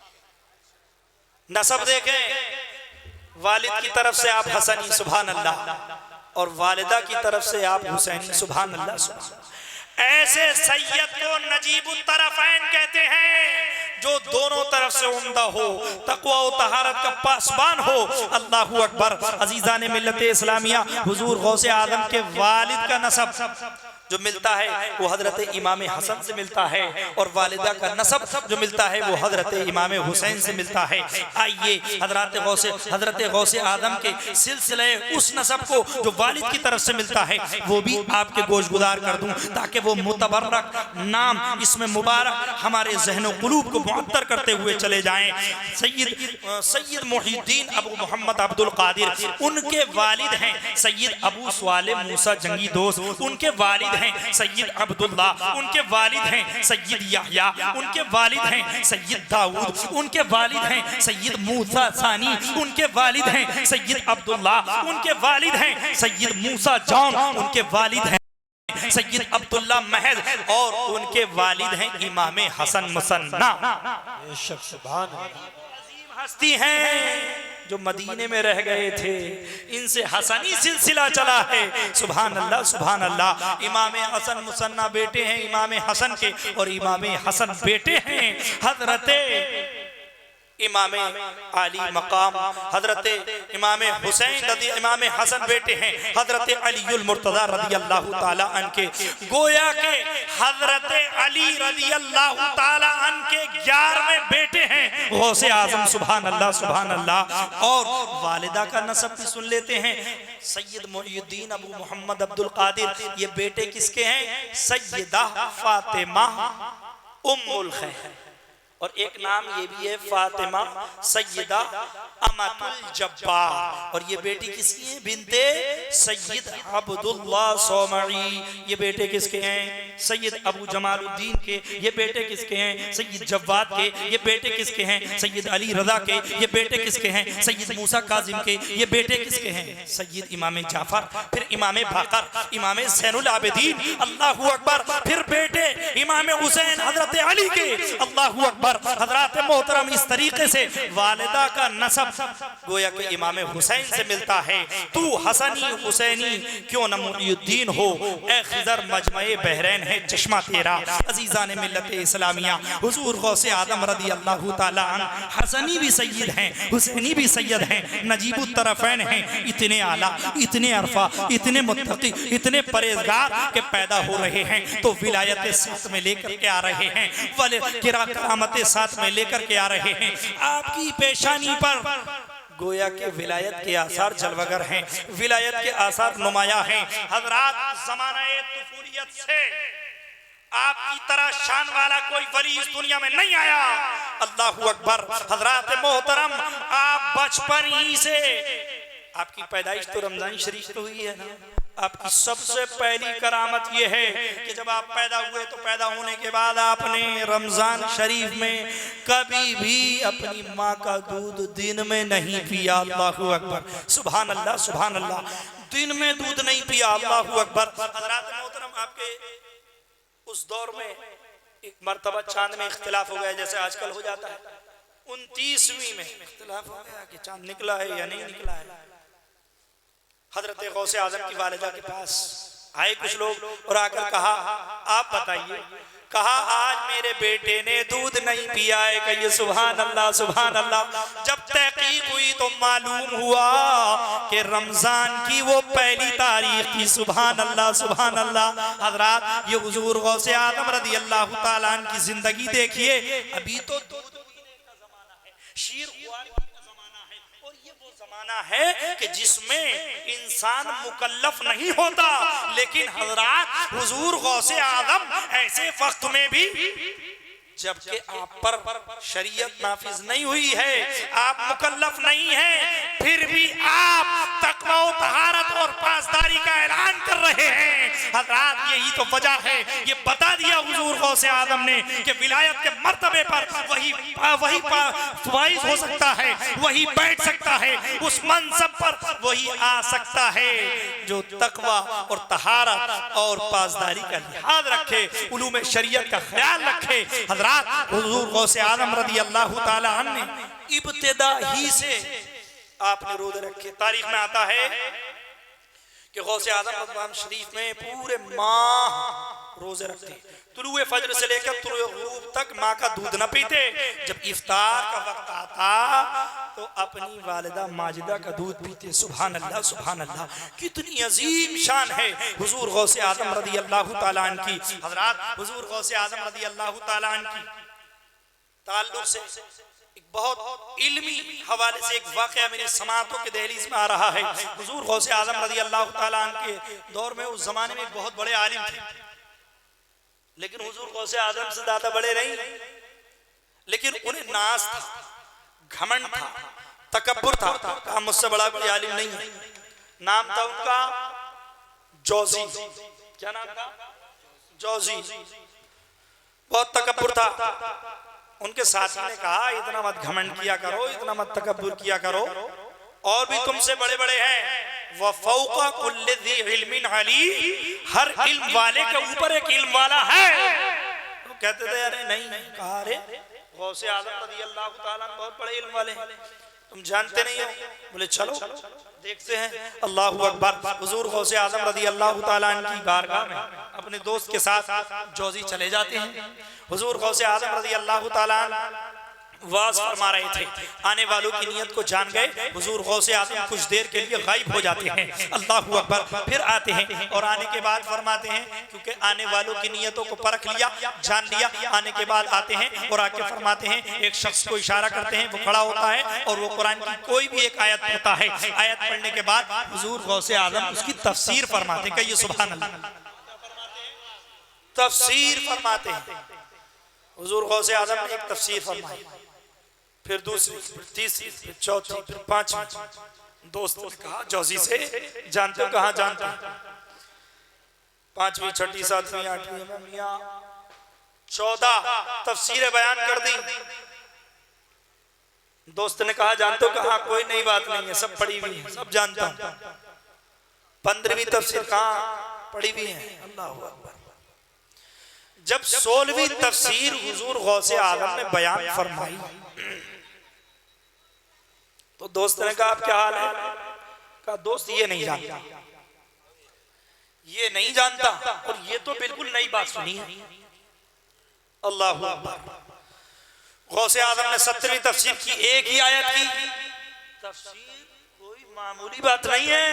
नसब देखें वालिद की तरफ से आप हसनी सुभान अल्लाह और वालिदा की तरफ से आप हुसैनी सुभान अल्लाह। ऐसे सैयद को नजीबुत तरफ़ैन कहते हैं जो दोनों तरफ से उम्दा हो, तक़वा और तहारत का पासबान हो। अल्लाहू अकबर। अजीज़ान मिल्लत इस्लामिया, हुजूर गौसे आदम के वालिद का नसब जो मिलता है वो हजरत इमाम हसन से मिलता है और वालिदा का नसब जो मिलता है वो हजरत इमाम हुसैन से मिलता है। आइए हजरत गौसे आदम के सिलसिले उस नसब को जो वालिद की तरफ से मिलता है वो भी आपके गोशगुजार कर दूं ताकि वो मुतबर्रक नाम इसमें मुबारक हमारे ज़हन व क़ुलूब को मुअत्तर करते हुए चले जाएं। सैयद मुहीद्दीन अबू मोहम्मद अब्दुल कादिर, उनके वालिद हैं सैयद अबू सालेह मूसा जंगी दोस्त, उनके वालिद हैं सैयद अब्दुल्ला, उनके वालिद हैं सैयद याह्या, उनके वालिद हैं सैयद दाऊद, उनके वालिद हैं सैयद मूसा सानी, उनके वालिद हैं सैयद अब्दुल्ला, उनके वालिद हैं सैयद मूसा जॉन, उनके वालिद हैं सैयद अब्दुल्ला महज और उनके वालिद हैं इमाम हसन मुसन्ना। बेशक सुभान अल्लाह। हस्ती हैं जो मदीने में रह गए थे, इनसे हसनी सिलसिला चला है। सुभान अल्लाह सुभान अल्लाह। इमाम हसन मुसन्ना बेटे हैं इमाम हसन के, और इमाम हसन बेटे हैं हजरते इमाम अली मकाम हजरत इमाम हुसैन रदी, इमाम हसन बेटे हैं हजरत अलीउल मुर्तज़ा रदी अल्लाह ताला अन्के। गोया के हजरत अली रदी अल्लाह ताला अन्के 11वें बेटे हैं गौसे आजम। सुभान अल्लाह सुभान अल्लाह। और वालिदा का नसब भी सुन लेते हैं, सैयद मुईउद्दीन अबू मोहम्मद अब्दुल कादिर। ये बेटे किसके हैं? सैयदा फातिमा उम्मुल खैर, और एक नाम ये भी है फातिमा सैयदा अमतुल जब्बार। और ये बेटी किसकी है? बिनते सैयद अब्दुल्ला सोमई। ये बेटे किसके हैं? सैयद अबू जमालुद्दीन के। ये बेटे किसके हैं? सैयद जव्वाद के। ये बेटे किसके हैं? सैयद अली रजा के। ये बेटे किसके हैं? सैयद मूसा काजिम के। ये बेटे किसके हैं? सैयद इमाम जाफर, फिर इमाम बाकर, इमाम ज़ैनुल आबिदीन, अल्लाहू अकबर। फिर बेटे इमाम हुसैन हजरत अली के, अल्लाहू अकबर। हजरत मोहतरम इस तरीके से वालिदा का नसब गोया के इमाम हुसैन से मिलता है। तू हसनी हुसैनी क्यों न मुईउद्दीन हो, ए खिज़र मजमए बहरैन है चश्मा तेरा। अजीज़ान मिल्लत इस्लामिया, हुजूर गौसे आदम रदी अल्लाह ताला अन्हु हसनी भी सैयद हैं, हुसैनी भी सैयद हैं, नजीबुत तरफ़ैन हैं। इतने आला, इतने अरफा, इतने मुत्तकी, इतने परहेजगार के पैदा हो रहे हैं तो विलायत साथ में लेकर के आ रहे हैं, वले किरामत साथ में लेकर के आ रहे हैं। आपकी पेशानी पर गोया के विलायत के आसार जलवगर हैं, विलायत के आसार नुमाया हैं। हजरात ज़माने तुफूलियत से आपकी तरह शान वाला कोई वली इस दुनिया में नहीं आया। अल्लाहू अकबर। हजरात मोहतरम, आप बचपन ही से, आपकी पैदाइश तो रमजान शरीफ तो हुई है ना, आपकी सबसे पहली करामत यह है कि जब आप पैदा हुए तो पैदा होने के बाद आपने रमजान शरीफ में कभी भी अपनी माँ का दूध दिन में नहीं पिया। अल्लाहू अकबर। सुभान अल्लाह सुभान अल्लाह। दिन में दूध नहीं पिया। अल्लाहू अकबर। हज़रात मोहतरम, आपके उस दौर में एक मर्तबा चांद में इख्तिलाफ हो गया, जैसे आजकल हो जाता है। 29वीं में इख्तिलाफ हो गया कि चांद निकला है या नहीं निकला है। हजरत गौसे आजम की वालिदा के पास आए कुछ लोग और आकर कहा, आप बताइए। कहा, आज मेरे बेटे ने दूध नहीं पिया है। कहिए सुभान अल्लाह सुभान अल्लाह। जब तहकीक हुई तो मालूम हुआ कि रमजान की वो पहली तारीख थी। सुभान अल्लाह सुभान अल्लाह। हजरात, ये हुजूर गौसे आजम रदी अल्लाह ताला अन्हु की जिंदगी देखिए। अभी तो दूध पीने का जमाना है, शीर खुआने का जमाना है, और ये वो जमाना है कि जिसमें इंसान मुकल्लफ नहीं होता। लेकिन हजरात, हुजूर गौसे आजम ऐसे वक्त में भी जबकि आप पर शरीयत नाफिज नहीं हुई है, आप मुकल्लफ नहीं हैं, फिर भी आप तकवा और तहारत और पासदारी का ऐलान कर रहे हैं। हज़रात, यही तो वजह है, ये बता दिया हुजूर गौसे आजम ने कि विलायत के मर्तबे पर वही फाइज हो सकता है, वही बैठ सकता है, उस मनसब पर वही आ सकता है जो तकवा और तहारत और पासदारी का लिहाज रखे, उलूम शरीयत का ख्याल रखे। हुजूर गौसे आजम रदी अल्लाह ताला अन्हु ने इब्तिदा ही से आपने रोजे रखे। तारीख में आता है कि गौसे आजम रमजान शरीफ में पूरे माह रोजे रखते, तुलुए फजर से लेकर तुलुए गुरूब तक माँ का दूध न पीते। जब इफ्तार का वक्त आता तो अपनी वालिदा माजिदा का दूध पीते। सुभान अल्लाह सुभान अल्लाह। कितनी अजीम शान है हुजूर गौसे आजम रदी अल्लाह ताला अन्हु की। हजरात, हुजूर गौसे आजम रदी अल्लाह ताला अन्हु की ताल्लुक से एक बहुत इल्मी हवाले से एक वाकया मेरे समातों के दहलीज में आ रहा है। हुजूर गौसे आजम रदी अल्लाह ताला अन्हु के दौर में, उस जमाने में एक बहुत बड़े आलिम थे, लेकिन हुजूर गौसे आजम से ज्यादा बड़े नहीं, लेकिन उन्हें नाज था, घमंड था, तकब्बुर था। कहा, मुझसे बड़ा कोई आलिम नहीं है। नाम था उनका जौजी। क्या नाम था? जौजी। बहुत तकब्बुर था। उनके साथी ने कहा, इतना मत घमंड किया करो, इतना मत तकब्बुर किया करो, और भी तुमसे बड़े बड़े हैं। व फौका कुल्लि ज़ी इल्मिन अली, हर इल्म वाले के ऊपर एक इल्म वाला है। तो कहते थे अरे नहीं, कहा अरे गौसे आज़म रज़ियल्लाहु ताला अन्हु बहुत बड़े इल्म वाले हैं, तुम जानते नहीं हो। बोले चलो देखते हैं। अल्लाहु अकबर। हुजूर गौसे आज़म रज़ियल्लाहु ताला अन्हु की बारगाह में अपने दोस्त के साथ जौजी चले जाते हैं। हुजूर गौसे आज़म रज़ियल्लाहु ताला अन्हु वाज फरमा रहे थे, आने वालों की नियत को जान गए। हुजूर गौसे आज़म कुछ देर के लिए गायब हो जाते हैं। अल्लाहु अकबर। फिर आते हैं और आने के बाद फरमाते हैं, क्योंकि आने वालों की नियतों को परख लिया, जान लिया, आने के बाद आते हैं और आके फरमाते हैं, एक शख्स को इशारा करते हैं, वो खड़ा होता है और वो कुरान की कोई भी एक आयत पढ़ता है। आयत पढ़ने के बाद हुजूर गौसे आज़म उसकी तफसीर फरमाते हैं। कहिए सुभान अल्लाह। तफसीर फरमाते हैं। हुजूर गौसे आज़म ने एक तफसीर फरमाई, फिर दूसरी, फिर तीसरी, फिर चौथी, फिर पांचवी। दोस्त ने कहा जौजी से, जानते हो? कहाँ जानते हो? पांचवी, छठी, सातवीं, आठवीं, मियां 14 तफसीरें बयान कर दी। दोस्त ने कहा जानते हो? कहा कोई नई बात नहीं है, सब पढ़ी हुई है, सब जानता हूं। 15वीं तफसीर कहाँ पढ़ी हुई है? अल्लाहु अकबर। जब 16वीं तफसीर हुजूर गौसे आज़म ने बयान फरमाई तो दोस्त ने कहा आप क्या हाल है? कहा दोस्त ये नहीं जानता, ये नहीं जानता, और ये तो बिल्कुल नई बात सुनी है। अल्लाहु अकबर। गौसे आज़म ने 17वीं तफसीर की, एक ही आयत की तफसीर, कोई मामूली बात नहीं है।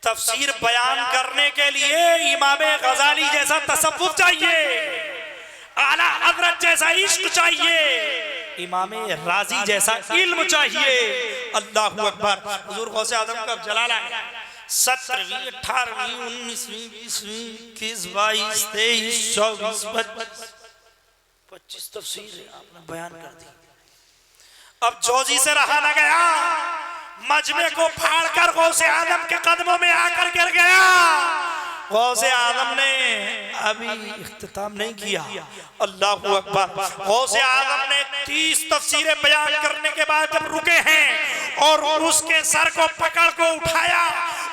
तफसीर बयान करने के लिए इमाम गजाली जैसा तसव्वुफ चाहिए, आला हज़रत जैसा इश्क चाहिए, इमाम राजी जैसा इल्म चाहिए। अल्लाहु अकबर। हुजूर गौसे आज़म का जलाला है। 17वीं, 18वीं, 19वीं, 20वीं, 21, 22, 23, 24, 25 तफसीर आपने बयान कर दी। अब जौजी से रहा न गया, मजमे को फाड़कर गौसे आज़म के कदमों में आकर गिर गया। गौसे आज़म ने अभी इख्तिताम नहीं किया। अल्लाहु अकबर। गौसे आज़म ने 30 तफसीरें बयान करने के बाद जब रुके हैं और उसके सर को पकड़ को उठाया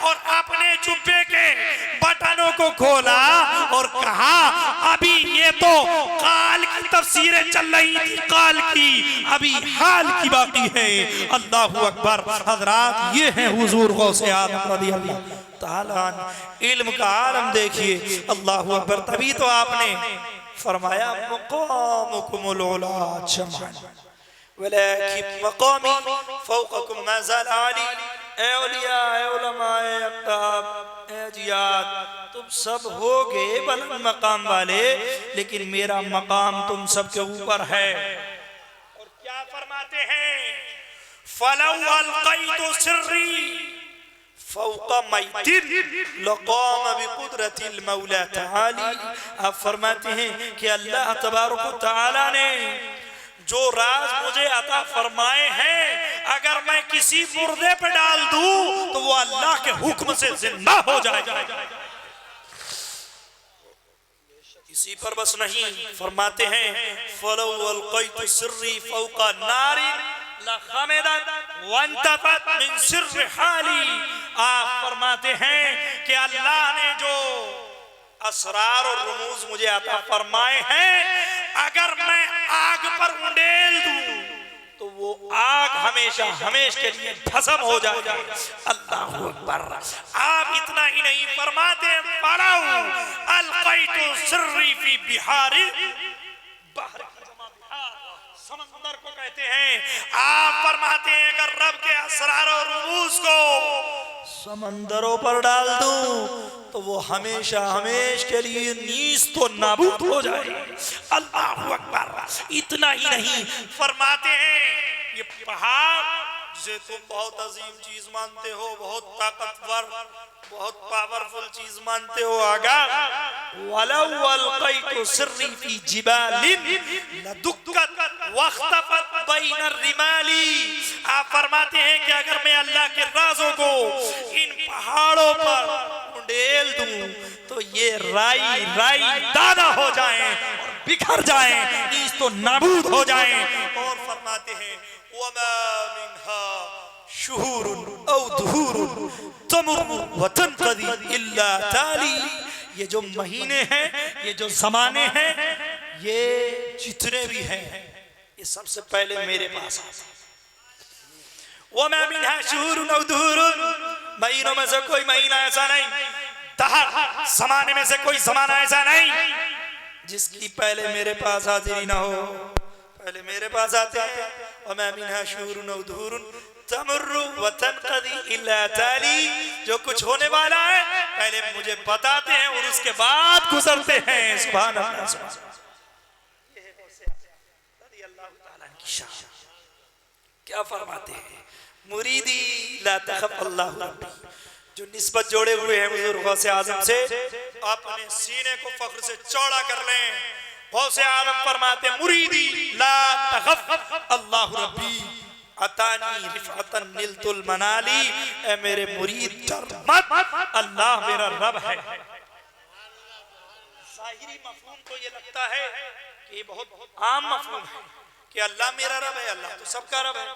और अपने जुब्बे के बटनों को खोला और कहा अभी ये तो काल की तफसीरें चल रही थी, काल की, अभी हाल की बाकी है। अल्लाहु अकबर। हजरात ये है हुजूर गौसे आज़म रज़ियल्लाहु ताला अन्हु। इल्म का आलम देखिए। अल्लाहु अकबर। तभी तो आपने फरमाया मक़ामुकुमुल उला जमान वलाकिन मक़ामी फ़ौक़कुम मा ज़ाल आली। ए औलिया, ए उलमा, ए अक़ताब, ए जियाद, तुम सब हो गए बुलंद मकाम वाले, लेकिन मेरा मकाम तुम सब के ऊपर है। और क्या फरमाते हैं? फलौ अलक़ैतु सिर्री फौका मैतिन लक़ाम बिक़ुद्रतिल मौला तआली। आप फरमाते हैं कि अल्लाह तबारक व तआला ने जो राज मुझे अता फरमाए हैं, अगर मैं किसी मुर्दे पे डाल दूं तो वो अल्लाह के हुक्म से जिंदा हो जाएगा। इसी पर बस नहीं, फरमाते हैं फलौ अलक़ैतु सिर्री फौका नारी लख़मदत वंतफत मिन सिर्र हाली। आप फरमाते हैं कि अल्लाह ने जो असरार और रुमूज मुझे अता फरमाए हैं, अगर मैं आग पर उंडेल दूं तो वो आग हमेशा हमेशा के लिए भस्म हो जाएगा। अल्लाहु अकबर। आप इतना ही नहीं फरमाते फलौ अलक़ैतु सिर्री फी बिहारी, बहर समंदर को कहते हैं। आप फरमाते हैं अगर रब के असरार और रुमूज को समंदरों पर डाल दूं तो वो हमेशा हमेशा के लिए नीस तो नाबूद हो जाए। अल्लाहु अकबर। इतना ही नहीं, फरमाते हैं ये पहाड़ जिसे तुम बहुत अजीम चीज मानते हो, बहुत ताकतवर, बहुत पावरफुल चीज मानते हो, अगर वलौ अलक़ैतु सिर्री फी जिबालिन लदुक्कत वख्तफत बैन रिमाली। आप फरमाते हैं कि अगर मैं अल्लाह के राज़ों को इन पहाड़ों पर उंडेल दूं तो ये राई राई दाना हो जाएं और बिखर जाएं, नीस तो नाबूद हो जाएं। और फरमाते हैं वमा मिनहा शुहूरुन औ दुहूरुन तमुर्रु व तनक़दी इल्ला ताली। ये जो महीने हैं, ये जो ज़माने हैं, ये जितने भी हैं, ये सबसे पहले मेरे पास आते हैं। वमा मिनहा शुहूरुन औ दुहूरुन, महीनों में से कोई महीना ऐसा नहीं, दहर ज़माने में से कोई ज़माना ऐसा नहीं जिसकी पहले मेरे पास हाजिरी ना हो। पहले मेरे पास आते हैं। वमा मिनहा शुहूरुन औ दुहूरुन तमुर्रु व तनक़दी इल्ला ताली। जो कुछ होने वाला है पहले मुझे बताते हैं और उसके बाद गुजरते हैं। सुभान अल्लाह, सुभान अल्लाह। क्या फरमाते हैं? मुरीदी ला तखफ अल्लाहु रब्बी। जो निस्बत जोड़े हुए हैं हुजूर गौसे आजम से, अपने सीने को फख्र से चौड़ा कर लें। गौसे आजम फरमाते हैं मुरीदी ला तखफ अल्लाहु रब्बी अतानी रिफअतन निलतुल मनाली। ए मेरे मुरीद डर मत, अल्लाह मेरा रब है। ज़ाहिरी मफ़हूम तो ये लगता है कि ये बहुत आम मफ़हूम है कि अल्लाह मेरा रब है, अल्लाह तो सबका रब है।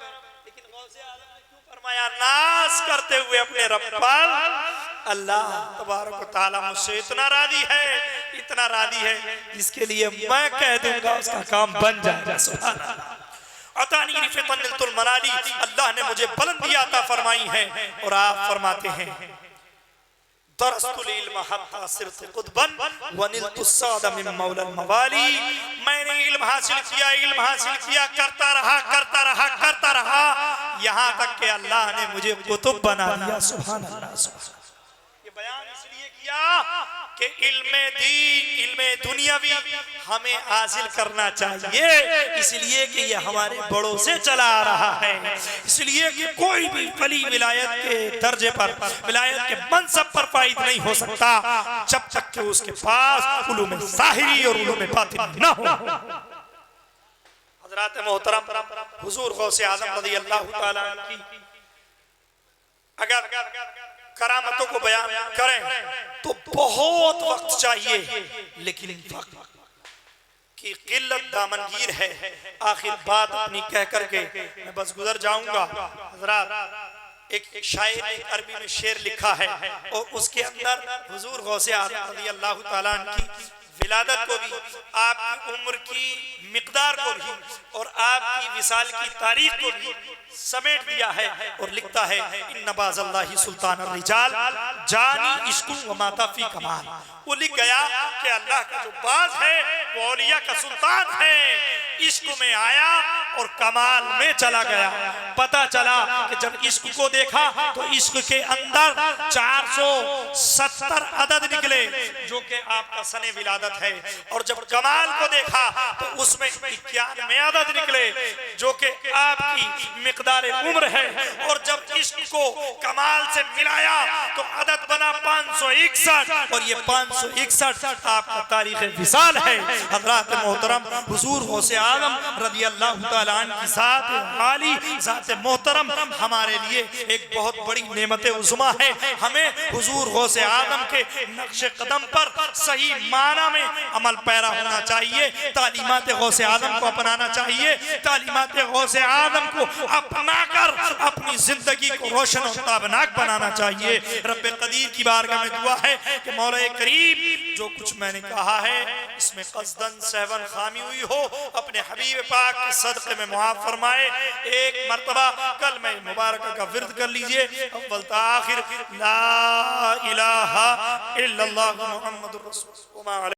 लेकिन गौसे आजम ने क्यों फरमाया नाज करते हुए अपने रब पर, अल्लाह तबारक व तआला मुझसे इतना राजी है, इतना राजी है, जिसके लिए मैं कह दूंगा उसका काम बन जाएगा। सुभान अल्लाह। अतानी रिफअतन निलतुल मनाली, अल्लाह ने मुझे बुलंदी अता फरमाई है। और आप फरमाते हैं दरस्तुल इल्म हत्ता सिरतु कुतबन व निलतुस सादा मिन मौलल मवाली। मैंने इल्म हासिल किया, करता रहा यहाँ तक कि अल्लाह ने मुझे कुतुब बना दिया। सुभान अल्लाह, सुभान। ये बयान इसलिए किया कि इल्मे दीन, इल्मे दुनियावी हमें हासिल करना चाहिए, इसलिए कि ये हमारे बड़ों से चला आ रहा है। इसलिए कि कोई भी वली विलायत के दर्जे पर, विलायत के मनसब पर फाइज नहीं हो सकता जब तक कि उसके पास उलूम ज़ाहिरी और उलूम बातिन ना हो। हज़रात मोहतरम, हुजूर गौसे आज़म रज़ियल्लाहु ताला की अगर करामतों को बयान करें तो बहुत वक्त चाहिए, लेकिन वक्त की किल्लत दामनगीर है। आखिर बात अपनी कह करके मैं बस गुजर जाऊंगा। हज़रात, एक शायर ने अरबी में शेर लिखा है और उसके अंदर हुजूर गौसे आज़म रज़ियल्लाहु ताला की विलादत को भी, आपकी उम्र की मिकदार को भी और आपकी विसाल की तारीख को भी समेट दिया है और लिखता है इन्ना बाज़ल्लाहि सुल्तान रिजाल जानी इश्क़ु व माता फी कमाल। वो लिख गया कि अल्लाह का जो बाज है वो औलिया का सुल्तान है, इश्क में आया और कमाल में चला गया। पता चला कि जब इश्क को देखा तो इश्क के अंदर 470 अदद निकले जो कि आपका सने विलादत है, और जब कमाल को देखा तो उसमें 91 अदद निकले जो कि आपकी मिकदार उम्र है, और जब इश्क को कमाल से मिलाया तो अदद बना 561, और ये 561 आपका तारीख विसाल है। हज़रात मोहतरम, हुजूर गौसे आज़म रज़ियल्लाहु ताला अन्हु की ज़ात आली, ज़ात मोहतरम हमारे लिए एक बहुत बड़ी नेमत उज़्मा है। हमें हुजूर गौसे आज़म के नक्श कदम पर सही माना में अमल पैरा होना चाहिए, तालीमात गौसे आज़म को अपनाना चाहिए, तालीमात गौसे आज़म को अपना कर अपनी जिंदगी को रोशन और ताबनाक बनाना चाहिए। रब्बे कदीर की बारगाह में दुआ है कि मौला करीम जो कुछ मैंने कहा है इसमें क़स्दन सहवन खामी हुई हो, अपने हबीब पाक के सदक़े में मुआफ़ फरमाए। एक मर्तबा कल में मुबारक का विर्द कर लीजिए, अव्वल ता आखिर ला इलाहा इल्लल्लाह मुहम्मदुर रसूलुल्लाह।